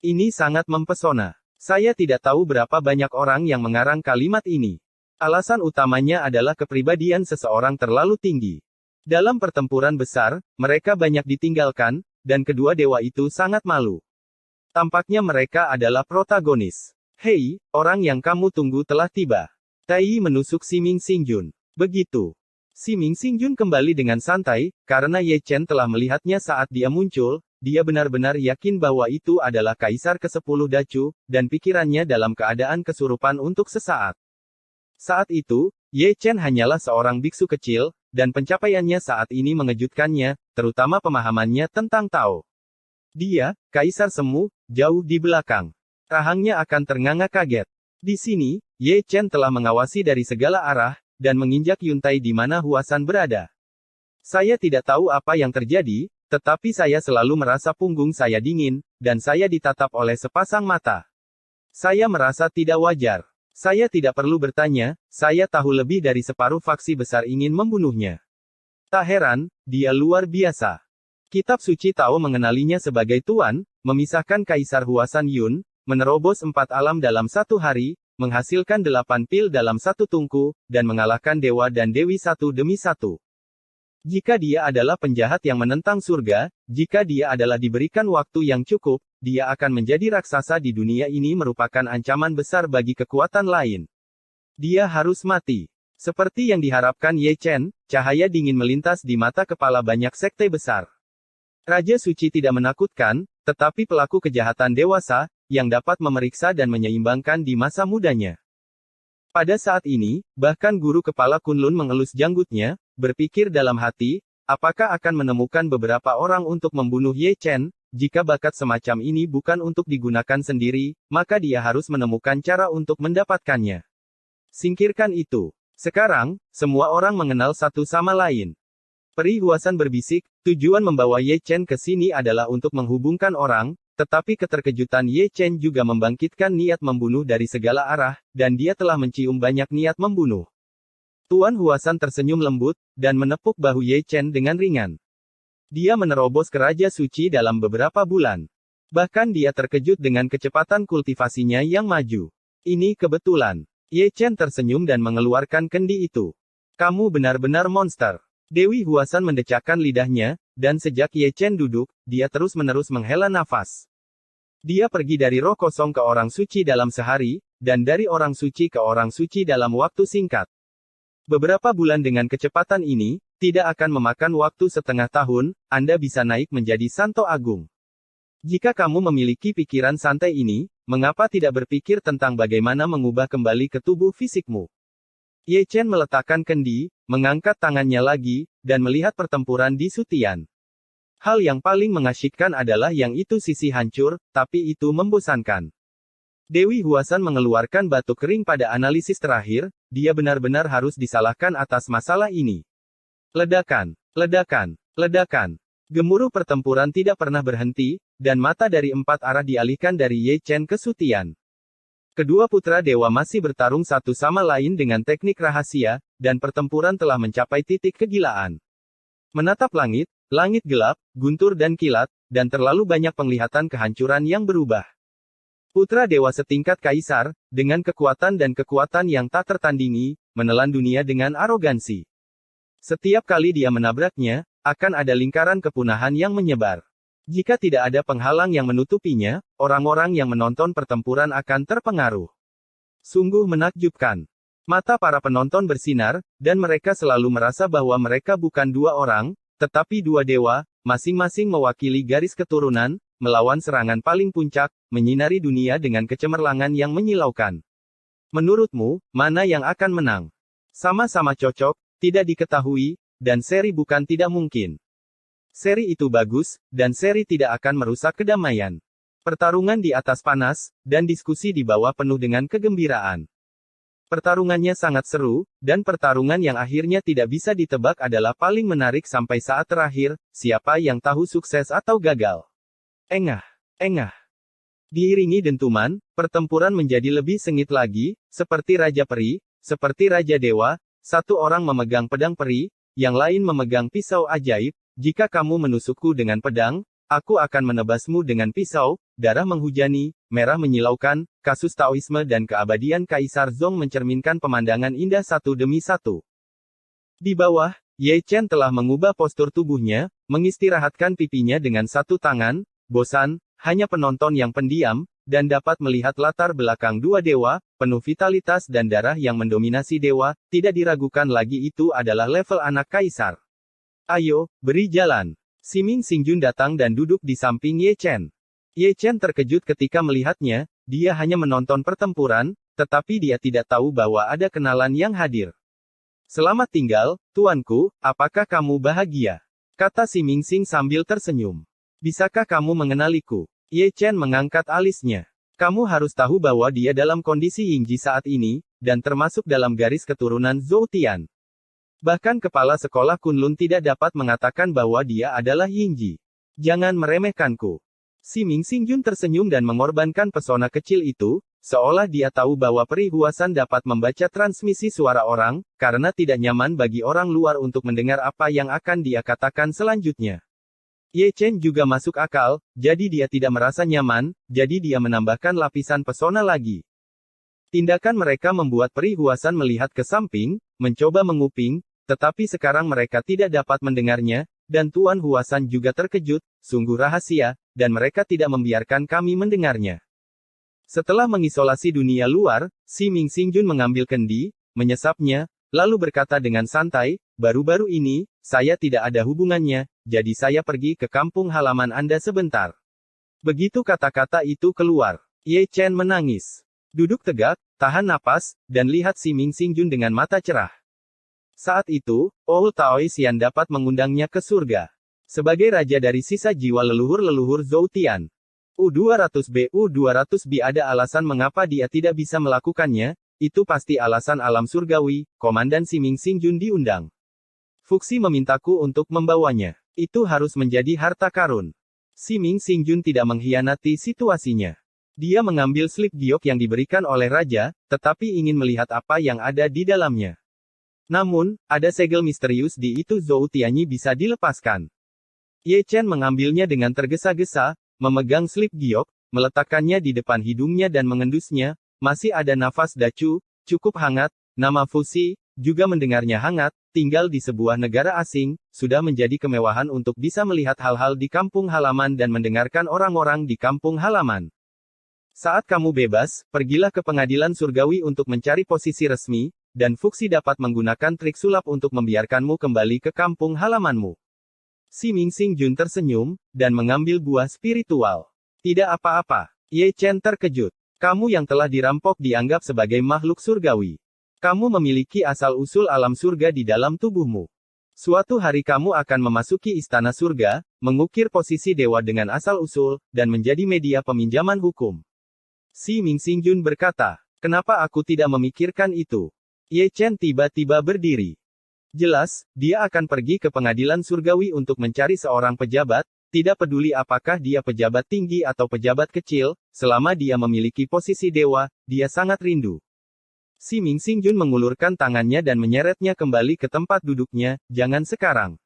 Ini sangat mempesona. Saya tidak tahu berapa banyak orang yang mengarang kalimat ini. Alasan utamanya adalah kepribadian seseorang terlalu tinggi. Dalam pertempuran besar, mereka banyak ditinggalkan, dan kedua dewa itu sangat malu. Tampaknya mereka adalah protagonis. Hei, orang yang kamu tunggu telah tiba. Tai menusuk Siming Xingjun. Begitu. Siming Xingjun kembali dengan santai, karena Ye Chen telah melihatnya saat dia muncul, dia benar-benar yakin bahwa itu adalah Kaisar ke-10 Dacu, dan pikirannya dalam keadaan kesurupan untuk sesaat. Saat itu, Ye Chen hanyalah seorang biksu kecil, dan pencapaiannya saat ini mengejutkannya, terutama pemahamannya tentang Tao. Dia, Kaisar Semu, jauh di belakang. Rahangnya akan ternganga kaget. Di sini, Ye Chen telah mengawasi dari segala arah, dan menginjak yuntai di mana Huasan berada. Saya tidak tahu apa yang terjadi, tetapi saya selalu merasa punggung saya dingin, dan saya ditatap oleh sepasang mata. Saya merasa tidak wajar. Saya tidak perlu bertanya, saya tahu lebih dari separuh faksi besar ingin membunuhnya. Tak heran, dia luar biasa. Kitab suci Tao mengenalinya sebagai Tuan, memisahkan Kaisar Huasan Yun, menerobos 4 alam dalam 1 hari, menghasilkan 8 pil dalam 1 tungku, dan mengalahkan dewa dan dewi satu demi satu. Jika dia adalah penjahat yang menentang surga, jika dia adalah diberikan waktu yang cukup, dia akan menjadi raksasa di dunia ini merupakan ancaman besar bagi kekuatan lain. Dia harus mati. Seperti yang diharapkan Ye Chen, cahaya dingin melintas di mata kepala banyak sekte besar. Raja Suci tidak menakutkan, tetapi pelaku kejahatan dewasa, yang dapat memeriksa dan menyeimbangkan di masa mudanya. Pada saat ini, bahkan guru kepala Kunlun mengelus janggutnya, berpikir dalam hati, apakah akan menemukan beberapa orang untuk membunuh Ye Chen? Jika bakat semacam ini bukan untuk digunakan sendiri, maka dia harus menemukan cara untuk mendapatkannya. Singkirkan itu. Sekarang, semua orang mengenal satu sama lain. Peri Huasan berbisik, tujuan membawa Ye Chen ke sini adalah untuk menghubungkan orang, tetapi keterkejutan Ye Chen juga membangkitkan niat membunuh dari segala arah, dan dia telah mencium banyak niat membunuh. Tuan Huasan tersenyum lembut, dan menepuk bahu Ye Chen dengan ringan. Dia menerobos ke Raja Suci dalam beberapa bulan. Bahkan dia terkejut dengan kecepatan kultivasinya yang maju. Ini kebetulan. Ye Chen tersenyum dan mengeluarkan kendi itu. Kamu benar-benar monster. Dewi Huasan mendecakkan lidahnya, dan sejak Ye Chen duduk, dia terus-menerus menghela nafas. Dia pergi dari roh kosong ke orang suci dalam sehari, dan dari orang suci ke orang suci dalam waktu singkat. Beberapa bulan dengan kecepatan ini, tidak akan memakan waktu setengah tahun, Anda bisa naik menjadi Santo Agung. Jika kamu memiliki pikiran santai ini, mengapa tidak berpikir tentang bagaimana mengubah kembali ke tubuh fisikmu? Ye Chen meletakkan kendi, mengangkat tangannya lagi, dan melihat pertempuran di Sutian. Hal yang paling mengasyikkan adalah yang itu sisi hancur, tapi itu membosankan. Dewi Huasan mengeluarkan batuk kering pada analisis terakhir, dia benar-benar harus disalahkan atas masalah ini. Ledakan, ledakan, ledakan. Gemuruh pertempuran tidak pernah berhenti, dan mata dari empat arah dialihkan dari Ye Chen ke Sutian. Kedua putra dewa masih bertarung satu sama lain dengan teknik rahasia, dan pertempuran telah mencapai titik kegilaan. Menatap langit, langit gelap, guntur dan kilat, dan terlalu banyak penglihatan kehancuran yang berubah. Putra dewa setingkat kaisar, dengan kekuatan dan kekuatan yang tak tertandingi, menelan dunia dengan arogansi. Setiap kali dia menabraknya, akan ada lingkaran kepunahan yang menyebar. Jika tidak ada penghalang yang menutupinya, orang-orang yang menonton pertempuran akan terpengaruh. Sungguh menakjubkan. Mata para penonton bersinar, dan mereka selalu merasa bahwa mereka bukan dua orang, tetapi dua dewa, masing-masing mewakili garis keturunan, melawan serangan paling puncak, menyinari dunia dengan kecemerlangan yang menyilaukan. Menurutmu, mana yang akan menang? Sama-sama cocok, tidak diketahui, dan seri bukan tidak mungkin. Seri itu bagus, dan seri tidak akan merusak kedamaian. Pertarungan di atas panas, dan diskusi di bawah penuh dengan kegembiraan. Pertarungannya sangat seru, dan pertarungan yang akhirnya tidak bisa ditebak adalah paling menarik sampai saat terakhir, siapa yang tahu sukses atau gagal. Engah, engah. Diiringi dentuman, pertempuran menjadi lebih sengit lagi, seperti Raja Peri, seperti Raja Dewa, satu orang memegang pedang peri, yang lain memegang pisau ajaib. Jika kamu menusukku dengan pedang, aku akan menebasmu dengan pisau. Darah menghujani, merah menyilaukan, kasus Taoisme dan keabadian Kaisar Zong mencerminkan pemandangan indah satu demi satu. Di bawah, Ye Chen telah mengubah postur tubuhnya, mengistirahatkan pipinya dengan satu tangan, bosan, hanya penonton yang pendiam, dan dapat melihat latar belakang dua dewa, penuh vitalitas dan darah yang mendominasi dewa, tidak diragukan lagi itu adalah level anak kaisar. Ayo, beri jalan. Siming Xingjun datang dan duduk di samping Ye Chen. Ye Chen terkejut ketika melihatnya, dia hanya menonton pertempuran, tetapi dia tidak tahu bahwa ada kenalan yang hadir. Selamat tinggal, tuanku, apakah kamu bahagia? Kata Siming Xing sambil tersenyum. Bisakah kamu mengenaliku? Ye Chen mengangkat alisnya. Kamu harus tahu bahwa dia dalam kondisi Yingji saat ini, dan termasuk dalam garis keturunan Zhou Tian. Bahkan kepala sekolah Kunlun tidak dapat mengatakan bahwa dia adalah Yingji. Jangan meremehkanku. Siming Xingjun tersenyum dan mengorbankan pesona kecil itu, seolah dia tahu bahwa Peri Huasan dapat membaca transmisi suara orang, karena tidak nyaman bagi orang luar untuk mendengar apa yang akan dia katakan selanjutnya. Ye Chen juga masuk akal, jadi dia tidak merasa nyaman, jadi dia menambahkan lapisan pesona lagi. Tindakan mereka membuat Peri Huasan melihat ke samping, mencoba menguping, tetapi sekarang mereka tidak dapat mendengarnya, dan Tuan Huasan juga terkejut, sungguh rahasia, dan mereka tidak membiarkan kami mendengarnya. Setelah mengisolasi dunia luar, Siming Xingjun mengambil kendi, menyesapnya, lalu berkata dengan santai, baru-baru ini, saya tidak ada hubungannya, jadi saya pergi ke kampung halaman Anda sebentar. Begitu kata-kata itu keluar, Ye Chen menangis. Duduk tegak, tahan napas, dan lihat Siming Xingjun dengan mata cerah. Saat itu, Old Taoixian dapat mengundangnya ke surga. Sebagai raja dari sisa jiwa leluhur-leluhur Zhou Tian. U200B ada alasan mengapa dia tidak bisa melakukannya, itu pasti alasan alam surgawi, Komandan Siming Xingjun diundang. Fuxi memintaku untuk membawanya. Itu harus menjadi harta karun. Siming Xingjun tidak mengkhianati situasinya. Dia mengambil slip giok yang diberikan oleh raja, tetapi ingin melihat apa yang ada di dalamnya. Namun, ada segel misterius di itu Zhou Tianyi bisa dilepaskan. Ye Chen mengambilnya dengan tergesa-gesa, memegang slip giok, meletakkannya di depan hidungnya dan mengendusnya, masih ada nafas dacu, cukup hangat, nama Fuxi, juga mendengarnya hangat, tinggal di sebuah negara asing, sudah menjadi kemewahan untuk bisa melihat hal-hal di kampung halaman dan mendengarkan orang-orang di kampung halaman. Saat kamu bebas, pergilah ke pengadilan surgawi untuk mencari posisi resmi, dan Fuxi dapat menggunakan trik sulap untuk membiarkanmu kembali ke kampung halamanmu. Siming Xingjun tersenyum, dan mengambil buah spiritual. Tidak apa-apa. Ye Chen terkejut. Kamu yang telah dirampok dianggap sebagai makhluk surgawi. Kamu memiliki asal-usul alam surga di dalam tubuhmu. Suatu hari kamu akan memasuki istana surga, mengukir posisi dewa dengan asal-usul, dan menjadi media peminjaman hukum. Si Ming Xingjun berkata, kenapa aku tidak memikirkan itu? Ye Chen tiba-tiba berdiri. Jelas, dia akan pergi ke pengadilan surgawi untuk mencari seorang pejabat, tidak peduli apakah dia pejabat tinggi atau pejabat kecil, selama dia memiliki posisi dewa, dia sangat rindu. Si Ming Xingjun mengulurkan tangannya dan menyeretnya kembali ke tempat duduknya, jangan sekarang.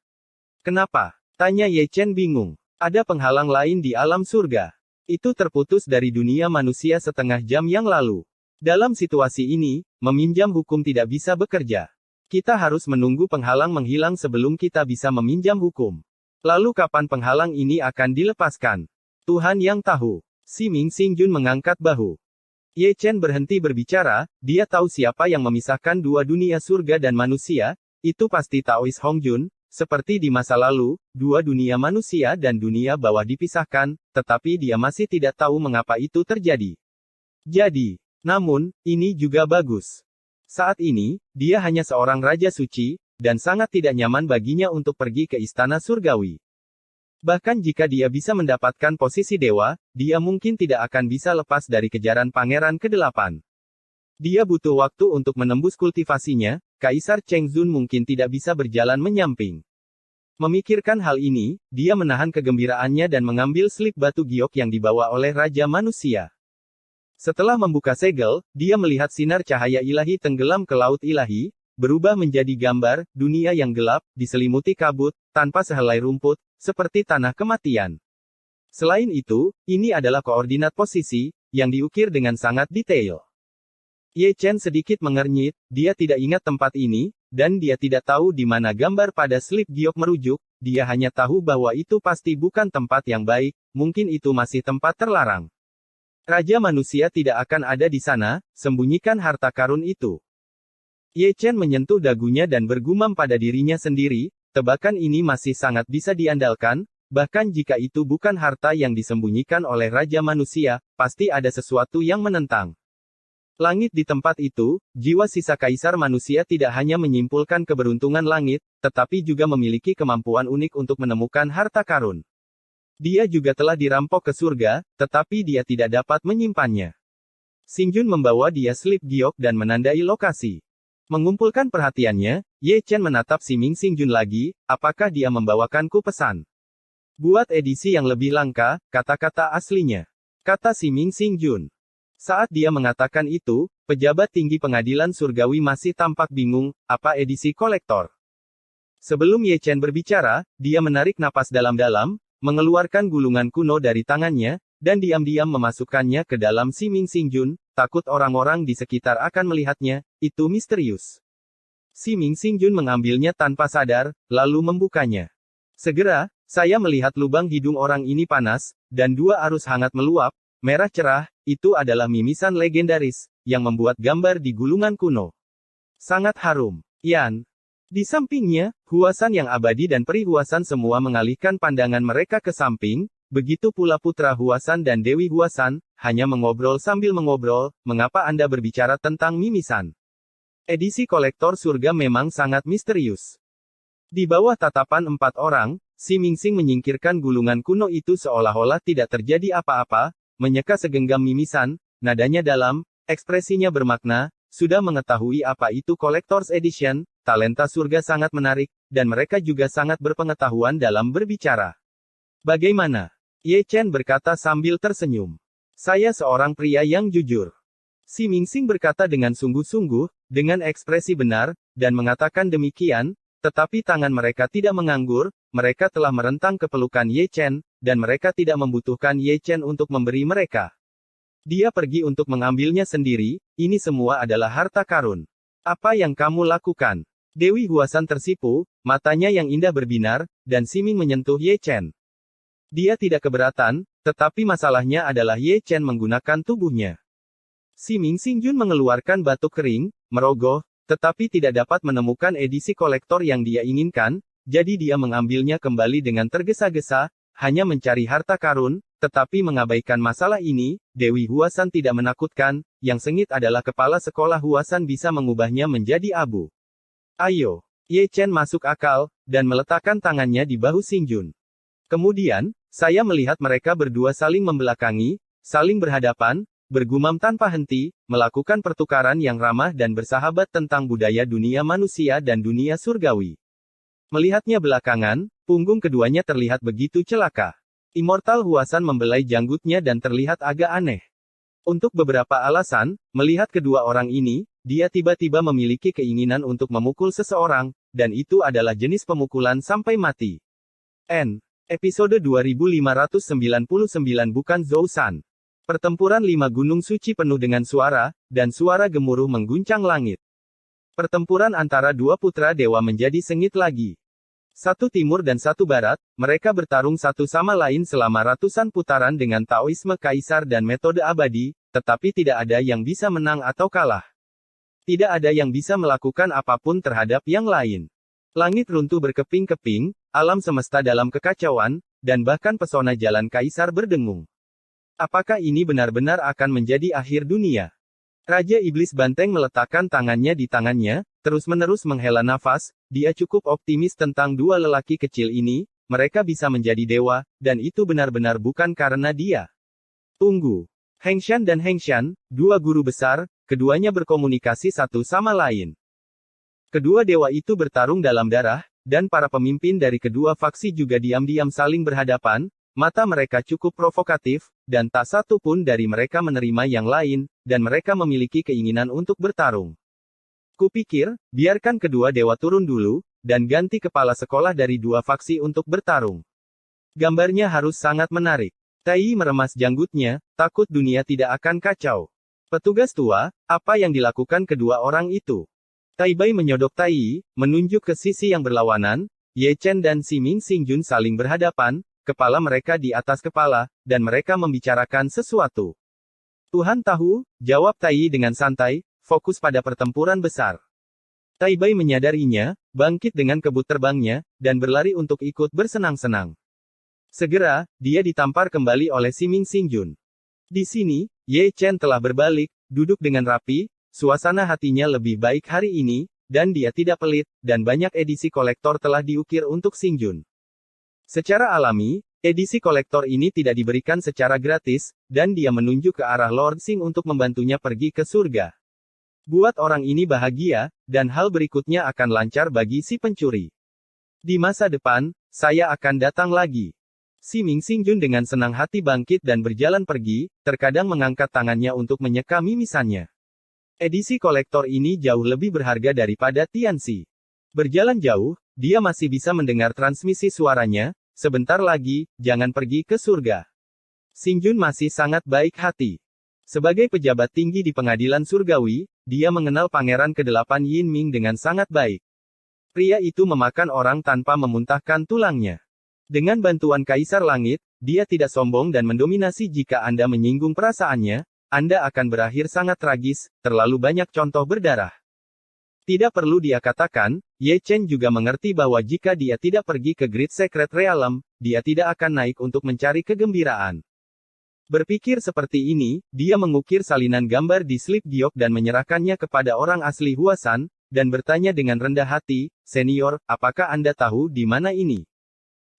Kenapa? Tanya Ye Chen bingung. Ada penghalang lain di alam surga. Itu terputus dari dunia manusia setengah jam yang lalu. Dalam situasi ini, meminjam hukum tidak bisa bekerja. Kita harus menunggu penghalang menghilang sebelum kita bisa meminjam hukum. Lalu kapan penghalang ini akan dilepaskan? Tuhan yang tahu. Si Ming Xingjun mengangkat bahu. Ye Chen berhenti berbicara, dia tahu siapa yang memisahkan dua dunia surga dan manusia, itu pasti Taoist Hongjun, seperti di masa lalu, dua dunia manusia dan dunia bawah dipisahkan, tetapi dia masih tidak tahu mengapa itu terjadi. Jadi, namun, ini juga bagus. Saat ini, dia hanya seorang raja suci, dan sangat tidak nyaman baginya untuk pergi ke istana surgawi. Bahkan jika dia bisa mendapatkan posisi dewa, dia mungkin tidak akan bisa lepas dari kejaran Pangeran ke-8. Dia butuh waktu untuk menembus kultivasinya, Kaisar Chengzun mungkin tidak bisa berjalan menyamping. Memikirkan hal ini, dia menahan kegembiraannya dan mengambil slip batu giok yang dibawa oleh Raja Manusia. Setelah membuka segel, dia melihat sinar cahaya ilahi tenggelam ke laut ilahi, berubah menjadi gambar, dunia yang gelap, diselimuti kabut, tanpa sehelai rumput, seperti tanah kematian. Selain itu, ini adalah koordinat posisi, yang diukir dengan sangat detail. Ye Chen sedikit mengernyit, dia tidak ingat tempat ini, dan dia tidak tahu di mana gambar pada slip giok merujuk, dia hanya tahu bahwa itu pasti bukan tempat yang baik, mungkin itu masih tempat terlarang. Raja manusia tidak akan ada di sana, sembunyikan harta karun itu. Ye Chen menyentuh dagunya dan bergumam pada dirinya sendiri, tebakan ini masih sangat bisa diandalkan, bahkan jika itu bukan harta yang disembunyikan oleh Raja Manusia, pasti ada sesuatu yang menentang. Langit di tempat itu, jiwa sisa Kaisar Manusia tidak hanya menyimpulkan keberuntungan langit, tetapi juga memiliki kemampuan unik untuk menemukan harta karun. Dia juga telah dirampok ke surga, tetapi dia tidak dapat menyimpannya. Xingjun membawa dia slip giok dan menandai lokasi. Mengumpulkan perhatiannya, Ye Chen menatap si Ming Xingjun lagi, apakah dia membawakanku pesan? Buat edisi yang lebih langka, kata-kata aslinya. Kata si Ming Xingjun. Saat dia mengatakan itu, pejabat tinggi pengadilan surgawi masih tampak bingung, apa edisi kolektor? Sebelum Ye Chen berbicara, dia menarik napas dalam-dalam, mengeluarkan gulungan kuno dari tangannya, dan diam-diam memasukkannya ke dalam si Ming Xingjun, takut orang-orang di sekitar akan melihatnya, itu misterius. Si Ming Xingjun mengambilnya tanpa sadar, lalu membukanya. Segera, saya melihat lubang hidung orang ini panas, dan dua arus hangat meluap, merah cerah, itu adalah mimisan legendaris, yang membuat gambar di gulungan kuno. Sangat harum. Yan. Di sampingnya, Huasan yang abadi dan Peri Huasan semua mengalihkan pandangan mereka ke samping, begitu pula Putra Huasan dan Dewi Huasan, hanya mengobrol sambil mengobrol, mengapa Anda berbicara tentang mimisan? Edisi kolektor surga memang sangat misterius. Di bawah tatapan 4 orang, si Mingxing menyingkirkan gulungan kuno itu seolah-olah tidak terjadi apa-apa, menyeka segenggam mimisan, nadanya dalam, ekspresinya bermakna, sudah mengetahui apa itu Collector's Edition, talenta surga sangat menarik, dan mereka juga sangat berpengetahuan dalam berbicara. Bagaimana? Ye Chen berkata sambil tersenyum. Saya seorang pria yang jujur. Si Mingxing berkata dengan sungguh-sungguh, dengan ekspresi benar, dan mengatakan demikian, tetapi tangan mereka tidak menganggur, mereka telah merentang ke pelukan Ye Chen, dan mereka tidak membutuhkan Ye Chen untuk memberi mereka. Dia pergi untuk mengambilnya sendiri, ini semua adalah harta karun. Apa yang kamu lakukan? Dewi Huasan tersipu, matanya yang indah berbinar, dan Siming menyentuh Ye Chen. Dia tidak keberatan, tetapi masalahnya adalah Ye Chen menggunakan tubuhnya. Si Ming Xingjun mengeluarkan batuk kering, merogoh, tetapi tidak dapat menemukan edisi kolektor yang dia inginkan, jadi dia mengambilnya kembali dengan tergesa-gesa, hanya mencari harta karun, tetapi mengabaikan masalah ini, Dewi Huasan tidak menakutkan, yang sengit adalah kepala sekolah Huasan bisa mengubahnya menjadi abu. Ayo. Ye Chen masuk akal, dan meletakkan tangannya di bahu Xingjun. Kemudian, saya melihat mereka berdua saling membelakangi, saling berhadapan, bergumam tanpa henti, melakukan pertukaran yang ramah dan bersahabat tentang budaya dunia manusia dan dunia surgawi. Melihatnya belakangan, punggung keduanya terlihat begitu celaka. Immortal Huasan membelai janggutnya dan terlihat agak aneh. Untuk beberapa alasan, melihat kedua orang ini, dia tiba-tiba memiliki keinginan untuk memukul seseorang, dan itu adalah jenis pemukulan sampai mati. Episode 2599 bukan Zhou-san. Pertempuran 5 gunung suci penuh dengan suara, dan suara gemuruh mengguncang langit. Pertempuran antara dua putra dewa menjadi sengit lagi. Satu timur dan satu barat, mereka bertarung satu sama lain selama ratusan putaran dengan Taoisme Kaisar dan metode abadi, tetapi tidak ada yang bisa menang atau kalah. Tidak ada yang bisa melakukan apapun terhadap yang lain. Langit runtuh berkeping-keping, alam semesta dalam kekacauan, dan bahkan pesona jalan Kaisar berdengung. Apakah ini benar-benar akan menjadi akhir dunia? Raja Iblis Banteng meletakkan tangannya di tangannya, terus-menerus menghela nafas, dia cukup optimis tentang dua lelaki kecil ini, mereka bisa menjadi dewa, dan itu benar-benar bukan karena dia. Tunggu. Hengshan dan Hengshan, dua guru besar, keduanya berkomunikasi satu sama lain. Kedua dewa itu bertarung dalam darah, dan para pemimpin dari kedua faksi juga diam-diam saling berhadapan. Mata mereka cukup provokatif, dan tak satu pun dari mereka menerima yang lain, dan mereka memiliki keinginan untuk bertarung. Kupikir, biarkan kedua dewa turun dulu, dan ganti kepala sekolah dari dua faksi untuk bertarung. Gambarnya harus sangat menarik. Tai meremas janggutnya, takut dunia tidak akan kacau. Petugas tua, apa yang dilakukan kedua orang itu? Tai Bai menyodok Tai, menunjuk ke sisi yang berlawanan. Ye Chen dan Siming Xingjun saling berhadapan, kepala mereka di atas kepala, dan mereka membicarakan sesuatu. Tuhan tahu, jawab Tai dengan santai, fokus pada pertempuran besar. Tai Bai menyadarinya, bangkit dengan kebut terbangnya, dan berlari untuk ikut bersenang-senang. Segera, dia ditampar kembali oleh Siming Xingjun. Di sini, Ye Chen telah berbalik, duduk dengan rapi, suasana hatinya lebih baik hari ini, dan dia tidak pelit, dan banyak edisi kolektor telah diukir untuk Xingjun. Secara alami, edisi kolektor ini tidak diberikan secara gratis, dan dia menunjuk ke arah Lord Xing untuk membantunya pergi ke surga. Buat orang ini bahagia, dan hal berikutnya akan lancar bagi si pencuri. Di masa depan, saya akan datang lagi. Siming Xingjun dengan senang hati bangkit dan berjalan pergi, terkadang mengangkat tangannya untuk menyeka mimisannya. Edisi kolektor ini jauh lebih berharga daripada Tianxi. Berjalan jauh, dia masih bisa mendengar transmisi suaranya. Sebentar lagi, jangan pergi ke surga. Xingjun masih sangat baik hati. Sebagai pejabat tinggi di pengadilan surgawi, dia mengenal Pangeran ke-8 Yin Ming dengan sangat baik. Pria itu memakan orang tanpa memuntahkan tulangnya. Dengan bantuan Kaisar Langit, dia tidak sombong dan mendominasi. Jika Anda menyinggung perasaannya, Anda akan berakhir sangat tragis, terlalu banyak contoh berdarah. Tidak perlu dia katakan, Ye Chen juga mengerti bahwa jika dia tidak pergi ke Great Secret Realm, dia tidak akan naik untuk mencari kegembiraan. Berpikir seperti ini, dia mengukir salinan gambar di slip giok dan menyerahkannya kepada orang asli Huasan, dan bertanya dengan rendah hati, "Senior, apakah Anda tahu di mana ini?"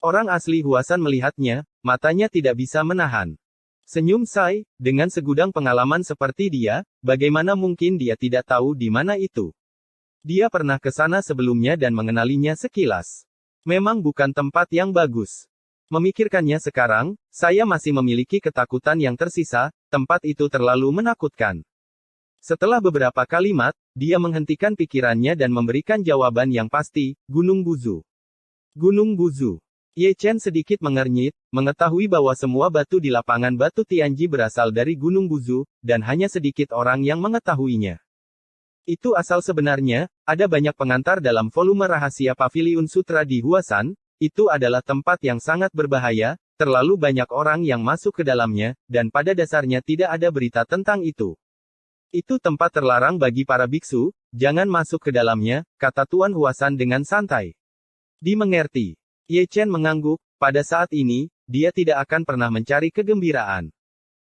Orang asli Huasan melihatnya, matanya tidak bisa menahan. Senyum Sai, dengan segudang pengalaman seperti dia, bagaimana mungkin dia tidak tahu di mana itu? Dia pernah ke sana sebelumnya dan mengenalinya sekilas. Memang bukan tempat yang bagus. Memikirkannya sekarang, saya masih memiliki ketakutan yang tersisa, tempat itu terlalu menakutkan. Setelah beberapa kalimat, dia menghentikan pikirannya dan memberikan jawaban yang pasti, Gunung Buzu. Gunung Buzu. Ye Chen sedikit mengernyit, mengetahui bahwa semua batu di lapangan batu Tianji berasal dari Gunung Buzu, dan hanya sedikit orang yang mengetahuinya. Itu asal sebenarnya, ada banyak pengantar dalam volume rahasia Paviliun Sutra di Huasan, itu adalah tempat yang sangat berbahaya, terlalu banyak orang yang masuk ke dalamnya, dan pada dasarnya tidak ada berita tentang itu. Itu tempat terlarang bagi para biksu, jangan masuk ke dalamnya, kata Tuan Huasan dengan santai. Dimengerti. Ye Chen mengangguk, pada saat ini, dia tidak akan pernah mencari kegembiraan.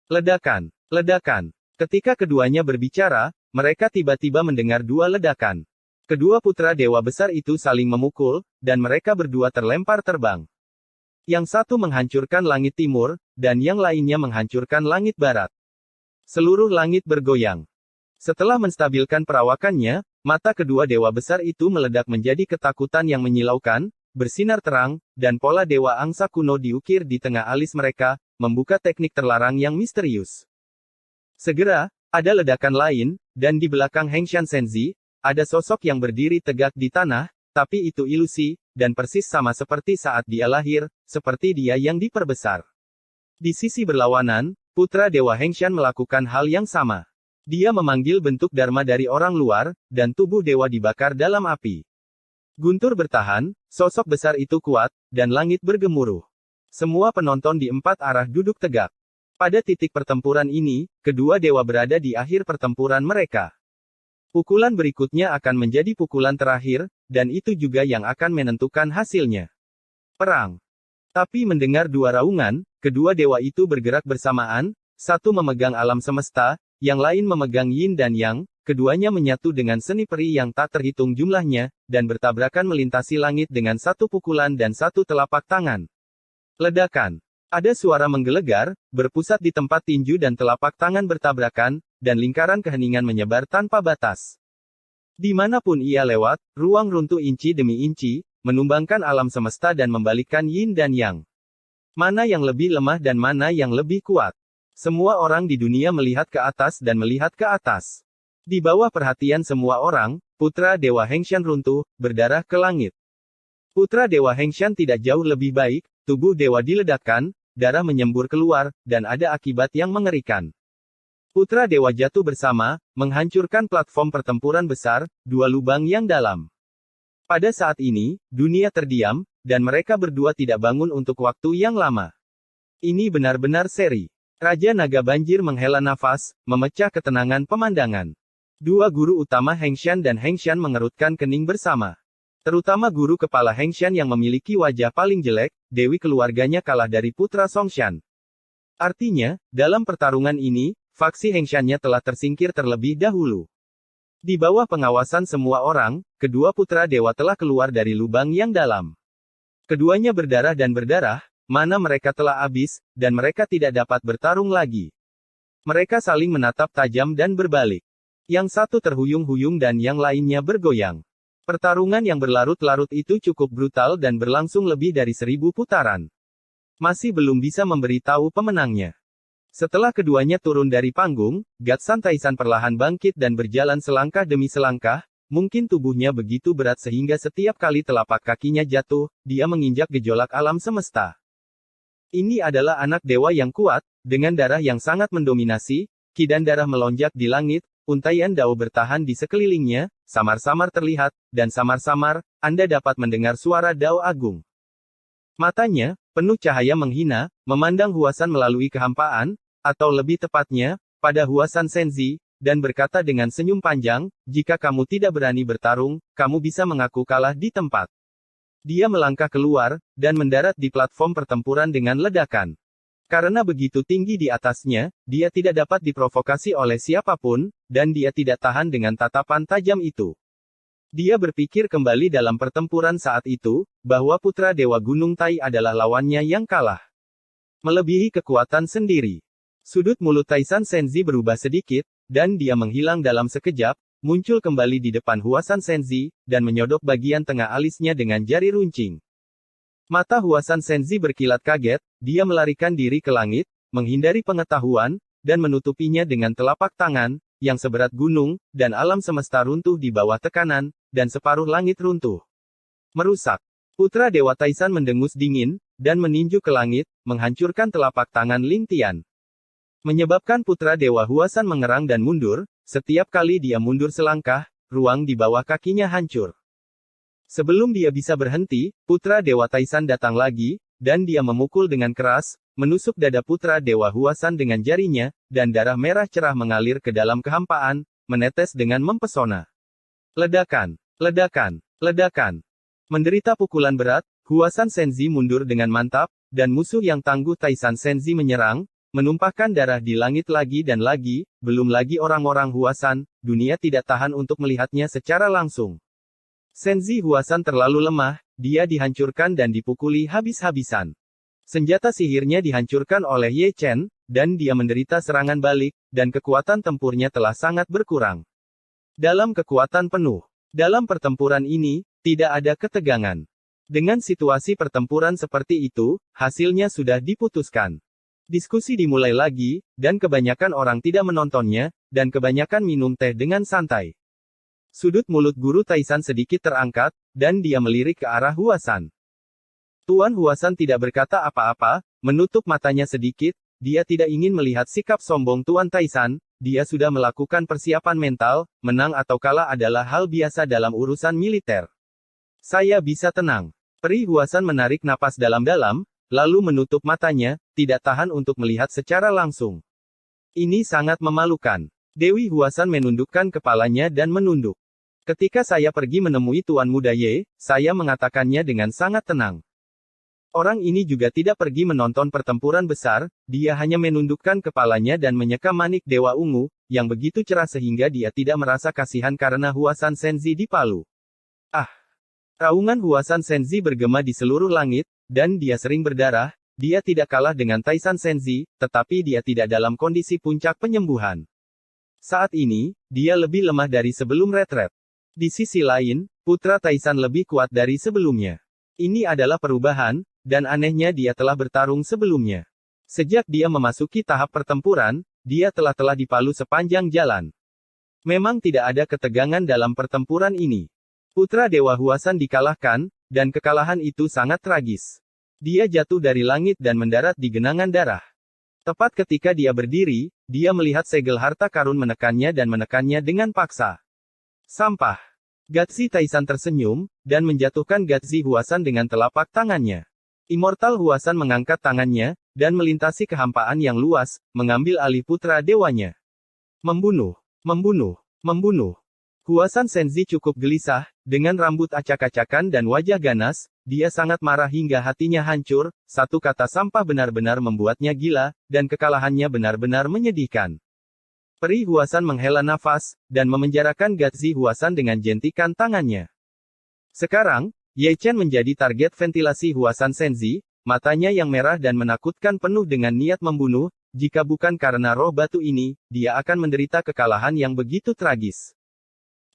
Ledakan. Ledakan. Ketika keduanya berbicara, mereka tiba-tiba mendengar dua ledakan. Kedua putra dewa besar itu saling memukul, dan mereka berdua terlempar terbang. Yang satu menghancurkan langit timur, dan yang lainnya menghancurkan langit barat. Seluruh langit bergoyang. Setelah menstabilkan perawakannya, mata kedua dewa besar itu meledak menjadi ketakutan yang menyilaukan, bersinar terang, dan pola dewa angsa kuno diukir di tengah alis mereka, membuka teknik terlarang yang misterius. Segera, ada ledakan lain, dan di belakang Hengshan Senzi, ada sosok yang berdiri tegak di tanah, tapi itu ilusi, dan persis sama seperti saat dia lahir, seperti dia yang diperbesar. Di sisi berlawanan, putra dewa Hengshan melakukan hal yang sama. Dia memanggil bentuk Dharma dari orang luar, dan tubuh dewa dibakar dalam api. Guntur bertahan, sosok besar itu kuat, dan langit bergemuruh. Semua penonton di empat arah duduk tegak. Pada titik pertempuran ini, kedua dewa berada di akhir pertempuran mereka. Pukulan berikutnya akan menjadi pukulan terakhir, dan itu juga yang akan menentukan hasilnya. Perang. Tapi mendengar dua raungan, kedua dewa itu bergerak bersamaan, satu memegang alam semesta, yang lain memegang yin dan yang, keduanya menyatu dengan seni peri yang tak terhitung jumlahnya, dan bertabrakan melintasi langit dengan satu pukulan dan satu telapak tangan. Ledakan. Ada suara menggelegar, berpusat di tempat tinju dan telapak tangan bertabrakan, dan lingkaran keheningan menyebar tanpa batas. Dimanapun ia lewat, ruang runtuh inci demi inci, menumbangkan alam semesta dan membalikkan yin dan yang. Mana yang lebih lemah dan mana yang lebih kuat? Semua orang di dunia melihat ke atas dan melihat ke atas. Di bawah perhatian semua orang, putra dewa Hengshan runtuh, berdarah ke langit. Putra dewa Hengshan tidak jauh lebih baik, tubuh dewa diledakkan, darah menyembur keluar, dan ada akibat yang mengerikan. Putra dewa jatuh bersama, menghancurkan platform pertempuran besar, dua lubang yang dalam. Pada saat ini, dunia terdiam, dan mereka berdua tidak bangun untuk waktu yang lama. Ini benar-benar seri. Raja Naga Banjir menghela nafas, memecah ketenangan pemandangan. Dua guru utama Hengshan dan Hengshan mengerutkan kening bersama. Terutama guru kepala Hengshan yang memiliki wajah paling jelek, dewi keluarganya kalah dari putra Songshan. Artinya, dalam pertarungan ini, faksi Hengshannya telah tersingkir terlebih dahulu. Di bawah pengawasan semua orang, kedua putra dewa telah keluar dari lubang yang dalam. Keduanya berdarah dan berdarah, mana mereka telah habis, dan mereka tidak dapat bertarung lagi. Mereka saling menatap tajam dan berbalik. Yang satu terhuyung-huyung dan yang lainnya bergoyang. Pertarungan yang berlarut-larut itu cukup brutal dan berlangsung lebih dari 1000 putaran. Masih belum bisa memberitahu pemenangnya. Setelah keduanya turun dari panggung, Gatsan Taisan perlahan bangkit dan berjalan selangkah demi selangkah, mungkin tubuhnya begitu berat sehingga setiap kali telapak kakinya jatuh, dia menginjak gejolak alam semesta. Ini adalah anak dewa yang kuat, dengan darah yang sangat mendominasi, ki dan darah melonjak di langit, untaian dao bertahan di sekelilingnya, samar-samar terlihat, dan samar-samar, Anda dapat mendengar suara dao agung. Matanya, penuh cahaya menghina, memandang Huasan melalui kehampaan, atau lebih tepatnya, pada Huasan Senzi, dan berkata dengan senyum panjang, jika kamu tidak berani bertarung, kamu bisa mengaku kalah di tempat. Dia melangkah keluar, dan mendarat di platform pertempuran dengan ledakan. Karena begitu tinggi di atasnya, dia tidak dapat diprovokasi oleh siapapun, dan dia tidak tahan dengan tatapan tajam itu. Dia berpikir kembali dalam pertempuran saat itu, bahwa putra Dewa Gunung Tai adalah lawannya yang kalah. Melebihi kekuatan sendiri. Sudut mulut Taisan Senzi berubah sedikit, dan dia menghilang dalam sekejap, muncul kembali di depan Huasan Senzi, dan menyodok bagian tengah alisnya dengan jari runcing. Mata Huasan Senzi berkilat kaget, dia melarikan diri ke langit, menghindari pengetahuan, dan menutupinya dengan telapak tangan, yang seberat gunung, dan alam semesta runtuh di bawah tekanan, dan separuh langit runtuh. Merusak. Putra Dewa Taisan mendengus dingin, dan meninju ke langit, menghancurkan telapak tangan Ling Tian. Menyebabkan putra Dewa Huasan mengerang dan mundur, setiap kali dia mundur selangkah, ruang di bawah kakinya hancur. Sebelum dia bisa berhenti, putra Dewa Taisan datang lagi, dan dia memukul dengan keras, menusuk dada putra Dewa Huasan dengan jarinya, dan darah merah cerah mengalir ke dalam kehampaan, menetes dengan mempesona. Ledakan, ledakan, ledakan. Menderita pukulan berat, Huasan Senzi mundur dengan mantap, dan musuh yang tangguh Taisan Senzi menyerang, menumpahkan darah di langit lagi dan lagi, belum lagi orang-orang Huasan, dunia tidak tahan untuk melihatnya secara langsung. Senzi Huasan terlalu lemah, dia dihancurkan dan dipukuli habis-habisan. Senjata sihirnya dihancurkan oleh Ye Chen, dan dia menderita serangan balik, dan kekuatan tempurnya telah sangat berkurang. Dalam kekuatan penuh. Dalam pertempuran ini, tidak ada ketegangan. Dengan situasi pertempuran seperti itu, hasilnya sudah diputuskan. Diskusi dimulai lagi, dan kebanyakan orang tidak menontonnya, dan kebanyakan minum teh dengan santai. Sudut mulut Guru Taisan sedikit terangkat, dan dia melirik ke arah Huasan. Tuan Huasan tidak berkata apa-apa, menutup matanya sedikit, dia tidak ingin melihat sikap sombong Tuan Taisan, dia sudah melakukan persiapan mental, menang atau kalah adalah hal biasa dalam urusan militer. Saya bisa tenang. Peri Huasan menarik napas dalam-dalam, lalu menutup matanya, tidak tahan untuk melihat secara langsung. Ini sangat memalukan. Dewi Huasan menundukkan kepalanya dan menunduk. Ketika saya pergi menemui Tuan Muda Ye, saya mengatakannya dengan sangat tenang. Orang ini juga tidak pergi menonton pertempuran besar, dia hanya menundukkan kepalanya dan menyeka manik Dewa Ungu, yang begitu cerah sehingga dia tidak merasa kasihan karena Huasan Senzi dipalu. Ah! Raungan Huasan Senzi bergema di seluruh langit, dan dia sering berdarah, dia tidak kalah dengan Taisan Senzi, tetapi dia tidak dalam kondisi puncak penyembuhan. Saat ini, dia lebih lemah dari sebelum retret. Di sisi lain, putra Taisan lebih kuat dari sebelumnya. Ini adalah perubahan, dan anehnya dia telah bertarung sebelumnya. Sejak dia memasuki tahap pertempuran, dia telah dipalu sepanjang jalan. Memang tidak ada ketegangan dalam pertempuran ini. Putra Dewa Huasan dikalahkan, dan kekalahan itu sangat tragis. Dia jatuh dari langit dan mendarat di genangan darah. Tepat ketika dia berdiri, dia melihat segel harta karun menekannya dan menekannya dengan paksa. Sampah. Gatzi Taisan tersenyum, dan menjatuhkan Gatzi Huasan dengan telapak tangannya. Immortal Huasan mengangkat tangannya, dan melintasi kehampaan yang luas, mengambil alih putra dewanya. Membunuh. Membunuh. Membunuh. Huasan Senzi cukup gelisah, dengan rambut acak-acakan dan wajah ganas, dia sangat marah hingga hatinya hancur, satu kata sampah benar-benar membuatnya gila, dan kekalahannya benar-benar menyedihkan. Peri Huasan menghela nafas, dan memenjarakan Gatzi Huasan dengan jentikan tangannya. Sekarang, Ye Chen menjadi target ventilasi Huasan Senzi, matanya yang merah dan menakutkan penuh dengan niat membunuh, jika bukan karena roh batu ini, dia akan menderita kekalahan yang begitu tragis.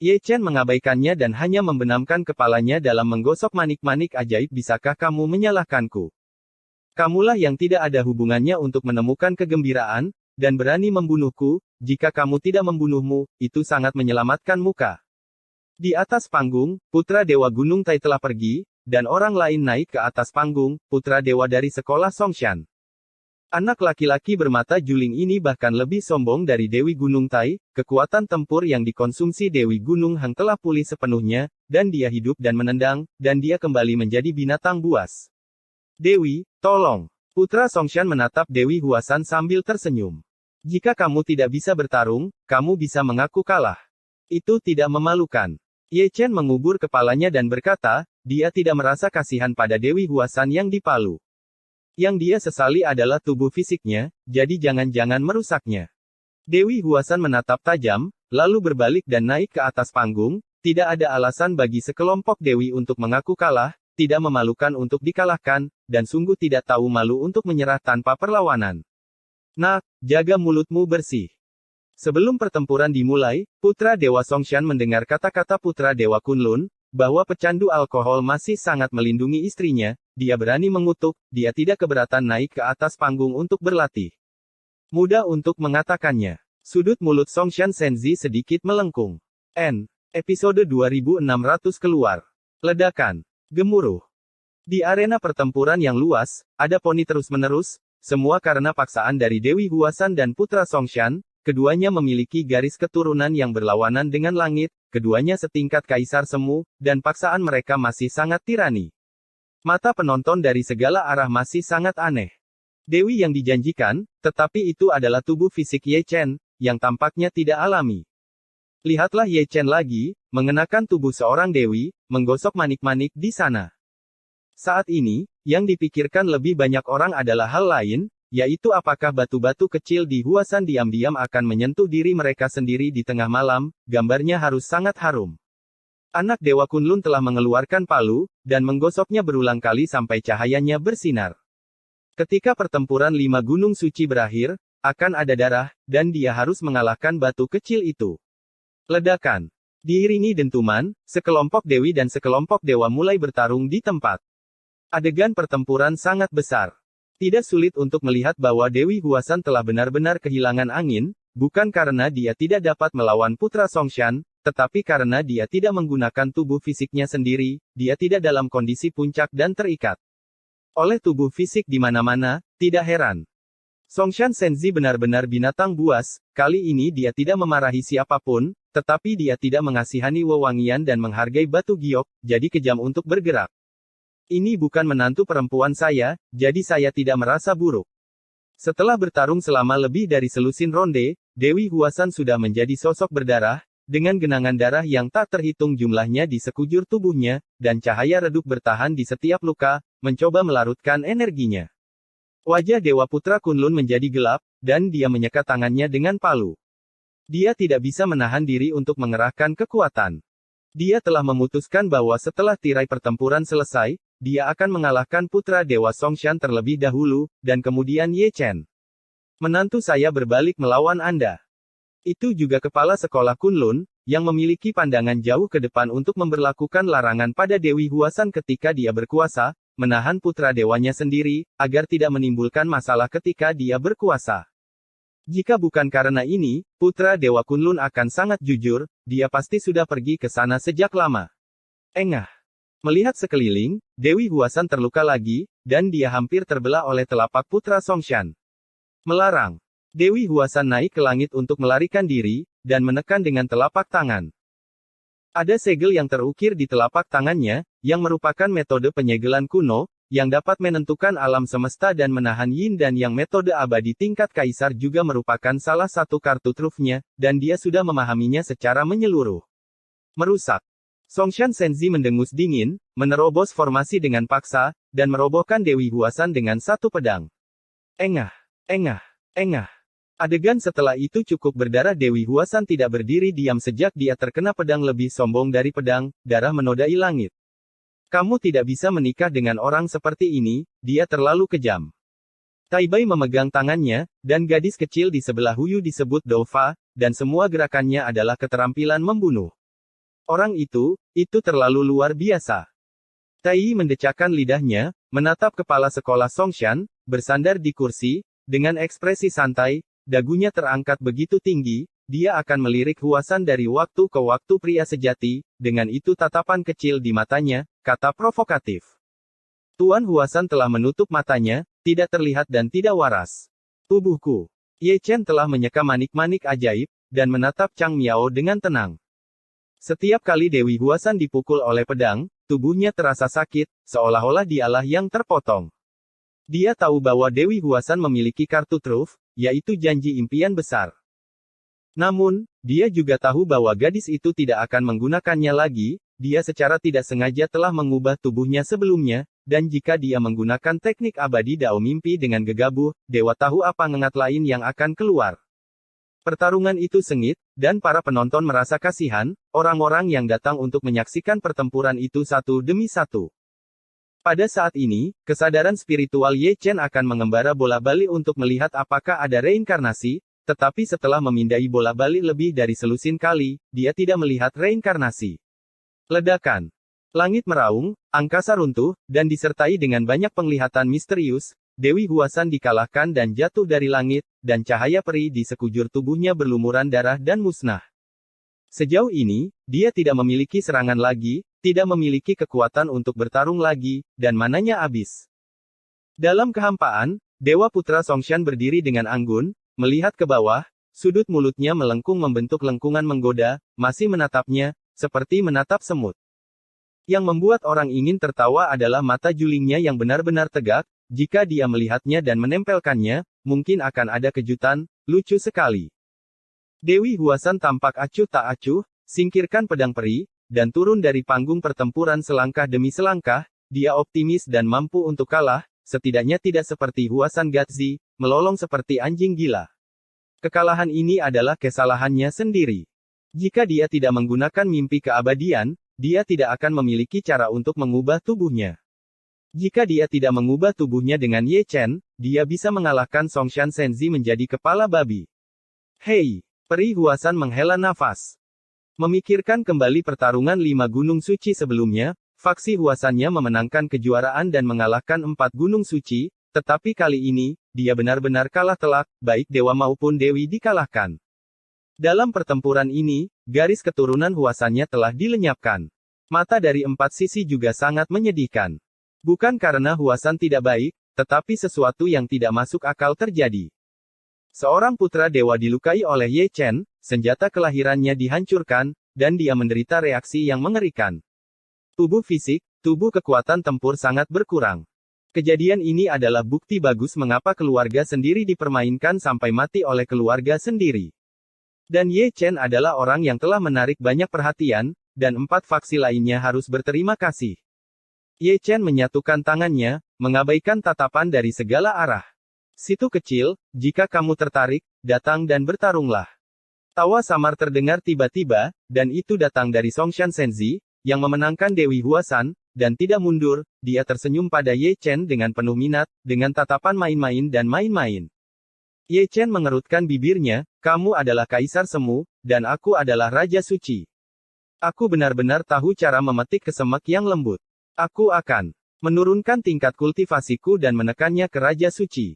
Ye Chen mengabaikannya dan hanya membenamkan kepalanya dalam menggosok manik-manik ajaib. Bisakah kamu menyalahkanku? Kamulah yang tidak ada hubungannya untuk menemukan kegembiraan, dan berani membunuhku, jika kamu tidak membunuhmu, itu sangat menyelamatkan muka. Di atas panggung, Putra Dewa Gunung Tai telah pergi, dan orang lain naik ke atas panggung, Putra Dewa dari sekolah Songshan. Anak laki-laki bermata juling ini bahkan lebih sombong dari Dewi Gunung Tai, kekuatan tempur yang dikonsumsi Dewi Gunung Hang telah pulih sepenuhnya, dan dia hidup dan menendang, dan dia kembali menjadi binatang buas. Dewi, tolong. Putra Songshan menatap Dewi Huasan sambil tersenyum. Jika kamu tidak bisa bertarung, kamu bisa mengaku kalah. Itu tidak memalukan. Ye Chen mengubur kepalanya dan berkata, dia tidak merasa kasihan pada Dewi Huasan yang dipalu. Yang dia sesali adalah tubuh fisiknya, jadi jangan-jangan merusaknya. Dewi Huasan menatap tajam, lalu berbalik dan naik ke atas panggung, tidak ada alasan bagi sekelompok dewi untuk mengaku kalah, tidak memalukan untuk dikalahkan, dan sungguh tidak tahu malu untuk menyerah tanpa perlawanan. Nak, jaga mulutmu bersih. Sebelum pertempuran dimulai, Putra Dewa Songshan mendengar kata-kata Putra Dewa Kunlun, bahwa pecandu alkohol masih sangat melindungi istrinya, dia berani mengutuk, dia tidak keberatan naik ke atas panggung untuk berlatih. Mudah untuk mengatakannya. Sudut mulut Songshan Senzi sedikit melengkung. Episode 2600 keluar. Ledakan. Gemuruh. Di arena pertempuran yang luas, ada poni terus-menerus, semua karena paksaan dari Dewi Huasan dan Putra Songshan, keduanya memiliki garis keturunan yang berlawanan dengan langit, keduanya setingkat kaisar semu, dan paksaan mereka masih sangat tirani. Mata penonton dari segala arah masih sangat aneh. Dewi yang dijanjikan, tetapi itu adalah tubuh fisik Ye Chen, yang tampaknya tidak alami. Lihatlah Ye Chen lagi, mengenakan tubuh seorang dewi, menggosok manik-manik di sana. Saat ini, yang dipikirkan lebih banyak orang adalah hal lain, yaitu apakah batu-batu kecil di Huasan diam-diam akan menyentuh diri mereka sendiri di tengah malam, gambarnya harus sangat harum. Anak Dewa Kunlun telah mengeluarkan palu, dan menggosoknya berulang kali sampai cahayanya bersinar. Ketika pertempuran 5 gunung suci berakhir, akan ada darah, dan dia harus mengalahkan batu kecil itu. Ledakan. Diiringi dentuman, sekelompok dewi dan sekelompok dewa mulai bertarung di tempat. Adegan pertempuran sangat besar. Tidak sulit untuk melihat bahwa Dewi Huasan telah benar-benar kehilangan angin, bukan karena dia tidak dapat melawan Putra Songshan, tetapi karena dia tidak menggunakan tubuh fisiknya sendiri, dia tidak dalam kondisi puncak dan terikat oleh tubuh fisik di mana-mana, tidak heran. Songshan Senzi benar-benar binatang buas, kali ini dia tidak memarahi siapapun, tetapi dia tidak mengasihani wewangian dan menghargai batu giok, jadi kejam untuk bergerak. Ini bukan menantu perempuan saya, jadi saya tidak merasa buruk. Setelah bertarung selama lebih dari selusin ronde, Dewi Huasan sudah menjadi sosok berdarah, dengan genangan darah yang tak terhitung jumlahnya di sekujur tubuhnya, dan cahaya redup bertahan di setiap luka, mencoba melarutkan energinya. Wajah Dewa Putra Kunlun menjadi gelap, dan dia menyekat tangannya dengan palu. Dia tidak bisa menahan diri untuk mengerahkan kekuatan. Dia telah memutuskan bahwa setelah tirai pertempuran selesai, dia akan mengalahkan Putra Dewa Songshan terlebih dahulu, dan kemudian Ye Chen. Menantu saya berbalik melawan Anda. Itu juga kepala sekolah Kunlun, yang memiliki pandangan jauh ke depan untuk memberlakukan larangan pada Dewi Huasan ketika dia berkuasa, menahan putra dewanya sendiri, agar tidak menimbulkan masalah ketika dia berkuasa. Jika bukan karena ini, putra Dewa Kunlun akan sangat jujur, dia pasti sudah pergi ke sana sejak lama. Engah. Melihat sekeliling, Dewi Huasan terluka lagi, dan dia hampir terbelah oleh telapak putra Songshan. Melarang. Dewi Huasan naik ke langit untuk melarikan diri, dan menekan dengan telapak tangan. Ada segel yang terukir di telapak tangannya, yang merupakan metode penyegelan kuno, yang dapat menentukan alam semesta dan menahan yin dan yang metode abadi tingkat kaisar juga merupakan salah satu kartu trufnya, dan dia sudah memahaminya secara menyeluruh. Merusak. Songshan Senzi mendengus dingin, menerobos formasi dengan paksa, dan merobohkan Dewi Huasan dengan satu pedang. Engah. Engah. Engah. Adegan setelah itu cukup berdarah. Dewi Huasan tidak berdiri diam sejak dia terkena pedang lebih sombong dari pedang, darah menodai langit. Kamu tidak bisa menikah dengan orang seperti ini, dia terlalu kejam. Taibai memegang tangannya, dan gadis kecil di sebelah Huyu disebut Dova, dan semua gerakannya adalah keterampilan membunuh. Orang itu terlalu luar biasa. Tai mendecakkan lidahnya, menatap kepala sekolah Songshan, bersandar di kursi, dengan ekspresi santai, dagunya terangkat begitu tinggi, dia akan melirik Huasan dari waktu ke waktu. Pria sejati, dengan itu tatapan kecil di matanya, kata provokatif. Tuan Huasan telah menutup matanya, tidak terlihat dan tidak waras. Tubuhku. Ye Chen telah menyeka manik-manik ajaib, dan menatap Chang Miao dengan tenang. Setiap kali Dewi Huasan dipukul oleh pedang, tubuhnya terasa sakit, seolah-olah dialah yang terpotong. Dia tahu bahwa Dewi Huasan memiliki kartu truf, yaitu janji impian besar. Namun, dia juga tahu bahwa gadis itu tidak akan menggunakannya lagi, dia secara tidak sengaja telah mengubah tubuhnya sebelumnya, dan jika dia menggunakan teknik abadi Dao Mimpi dengan gegabah, dewa tahu apa ngengat lain yang akan keluar. Pertarungan itu sengit, dan para penonton merasa kasihan, orang-orang yang datang untuk menyaksikan pertempuran itu satu demi satu. Pada saat ini, kesadaran spiritual Ye Chen akan mengembara bola-balik untuk melihat apakah ada reinkarnasi, tetapi setelah memindai bola-balik lebih dari selusin kali, dia tidak melihat reinkarnasi. Ledakan. Langit meraung, angkasa runtuh, dan disertai dengan banyak penglihatan misterius, Dewi Huasan dikalahkan dan jatuh dari langit, dan cahaya peri di sekujur tubuhnya berlumuran darah dan musnah. Sejauh ini, dia tidak memiliki serangan lagi, tidak memiliki kekuatan untuk bertarung lagi, dan mananya habis. Dalam kehampaan, Dewa Putra Songshan berdiri dengan anggun, melihat ke bawah, sudut mulutnya melengkung membentuk lengkungan menggoda, masih menatapnya, seperti menatap semut. Yang membuat orang ingin tertawa adalah mata julingnya yang benar-benar tegak, jika dia melihatnya dan menempelkannya, mungkin akan ada kejutan, lucu sekali. Dewi Huasan tampak acuh tak acuh, singkirkan pedang peri, dan turun dari panggung pertempuran selangkah demi selangkah, dia optimis dan mampu untuk kalah, setidaknya tidak seperti Huasan Gatzi, melolong seperti anjing gila. Kekalahan ini adalah kesalahannya sendiri. Jika dia tidak menggunakan mimpi keabadian, dia tidak akan memiliki cara untuk mengubah tubuhnya. Jika dia tidak mengubah tubuhnya dengan Ye Chen, dia bisa mengalahkan Songshan Senzi menjadi kepala babi. Hei, peri Huasan menghela nafas. Memikirkan kembali pertarungan 5 gunung suci sebelumnya, faksi Huasannya memenangkan kejuaraan dan mengalahkan 4 gunung suci, tetapi kali ini, dia benar-benar kalah telak, baik dewa maupun dewi dikalahkan. Dalam pertempuran ini, garis keturunan Huasannya telah dilenyapkan. Mata dari 4 sisi juga sangat menyedihkan. Bukan karena Huasan tidak baik, tetapi sesuatu yang tidak masuk akal terjadi. Seorang putra dewa dilukai oleh Ye Chen, senjata kelahirannya dihancurkan, dan dia menderita reaksi yang mengerikan. Tubuh fisik, tubuh kekuatan tempur sangat berkurang. Kejadian ini adalah bukti bagus mengapa keluarga sendiri dipermainkan sampai mati oleh keluarga sendiri. Dan Ye Chen adalah orang yang telah menarik banyak perhatian, dan 4 faksi lainnya harus berterima kasih. Ye Chen menyatukan tangannya, mengabaikan tatapan dari segala arah. Situ kecil, jika kamu tertarik, datang dan bertarunglah. Tawa samar terdengar tiba-tiba, dan itu datang dari Songshan Senzi, yang memenangkan Dewi Huasan, dan tidak mundur, dia tersenyum pada Ye Chen dengan penuh minat, dengan tatapan main-main dan main-main. Ye Chen mengerutkan bibirnya, kamu adalah Kaisar Semu, dan aku adalah Raja Suci. Aku benar-benar tahu cara memetik kesemek yang lembut. Aku akan menurunkan tingkat kultivasiku dan menekannya ke Raja Suci.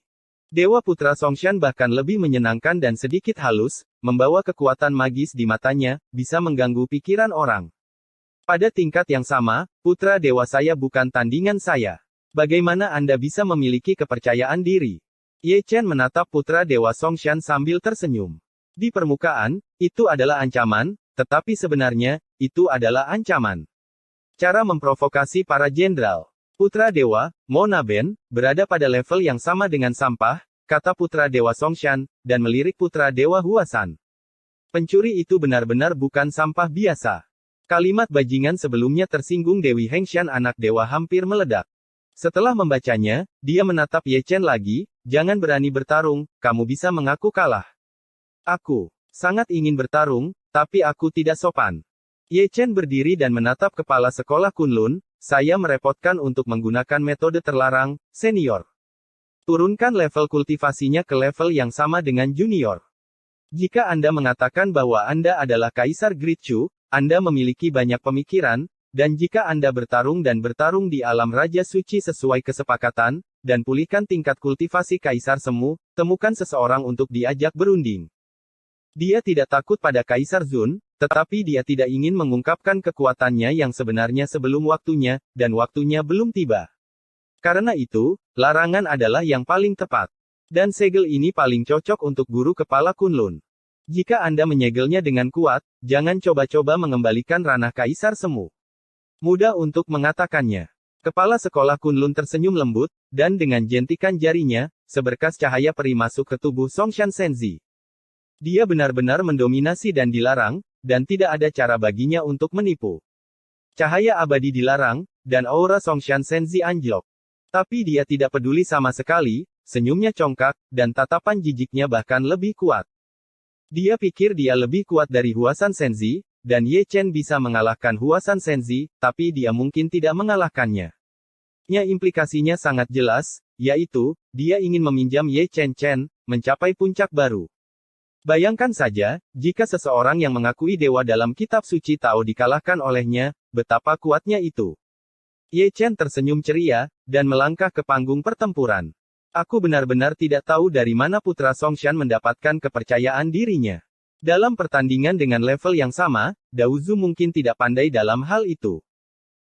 Dewa Putra Songshan bahkan lebih menyenangkan dan sedikit halus, membawa kekuatan magis di matanya, bisa mengganggu pikiran orang. Pada tingkat yang sama, putra dewa saya bukan tandingan saya. Bagaimana Anda bisa memiliki kepercayaan diri? Ye Chen menatap putra dewa Songshan sambil tersenyum. Di permukaan, itu adalah ancaman, tetapi sebenarnya, itu adalah ancaman. Cara memprovokasi para jenderal. Putra dewa, Mona Ben, berada pada level yang sama dengan sampah, kata putra dewa Songshan, dan melirik putra dewa Huasan. Pencuri itu benar-benar bukan sampah biasa. Kalimat bajingan sebelumnya tersinggung Dewi Hengshan anak dewa hampir meledak. Setelah membacanya, dia menatap Ye Chen lagi, jangan berani bertarung, kamu bisa mengaku kalah. Aku sangat ingin bertarung, tapi aku tidak sopan. Ye Chen berdiri dan menatap kepala sekolah Kunlun, saya merepotkan untuk menggunakan metode terlarang, senior. Turunkan level kultivasinya ke level yang sama dengan junior. Jika Anda mengatakan bahwa Anda adalah Kaisar Great Chu, Anda memiliki banyak pemikiran, dan jika Anda bertarung di alam Raja Suci sesuai kesepakatan, dan pulihkan tingkat kultivasi Kaisar Semu, temukan seseorang untuk diajak berunding. Dia tidak takut pada Kaisar Zun, tetapi dia tidak ingin mengungkapkan kekuatannya yang sebenarnya sebelum waktunya, dan waktunya belum tiba. Karena itu, larangan adalah yang paling tepat. Dan segel ini paling cocok untuk guru kepala Kunlun. Jika Anda menyegelnya dengan kuat, jangan coba-coba mengembalikan ranah Kaisar Semu. Mudah untuk mengatakannya. Kepala sekolah Kunlun tersenyum lembut, dan dengan jentikan jarinya, seberkas cahaya peri masuk ke tubuh Songshan Senzi. Dia benar-benar mendominasi dan dilarang, dan tidak ada cara baginya untuk menipu. Cahaya abadi dilarang, dan aura Songshan Senzi anjlok. Tapi dia tidak peduli sama sekali, senyumnya congkak, dan tatapan jijiknya bahkan lebih kuat. Dia pikir dia lebih kuat dari Huasan Senzi, dan Ye Chen bisa mengalahkan Huasan Senzi, tapi dia mungkin tidak mengalahkannya. Implikasinya sangat jelas, yaitu, dia ingin meminjam Ye Chen, mencapai puncak baru. Bayangkan saja, jika seseorang yang mengakui dewa dalam kitab suci Tao dikalahkan olehnya, betapa kuatnya itu. Ye Chen tersenyum ceria, dan melangkah ke panggung pertempuran. Aku benar-benar tidak tahu dari mana putra Songshan mendapatkan kepercayaan dirinya. Dalam pertandingan dengan level yang sama, Daozu mungkin tidak pandai dalam hal itu.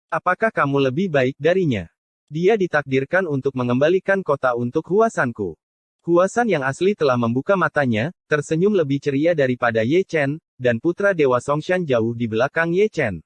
Apakah kamu lebih baik darinya? Dia ditakdirkan untuk mengembalikan kota untuk Huasanku. Huasan yang asli telah membuka matanya, tersenyum lebih ceria daripada Ye Chen, dan putra Dewa Songshan jauh di belakang Ye Chen.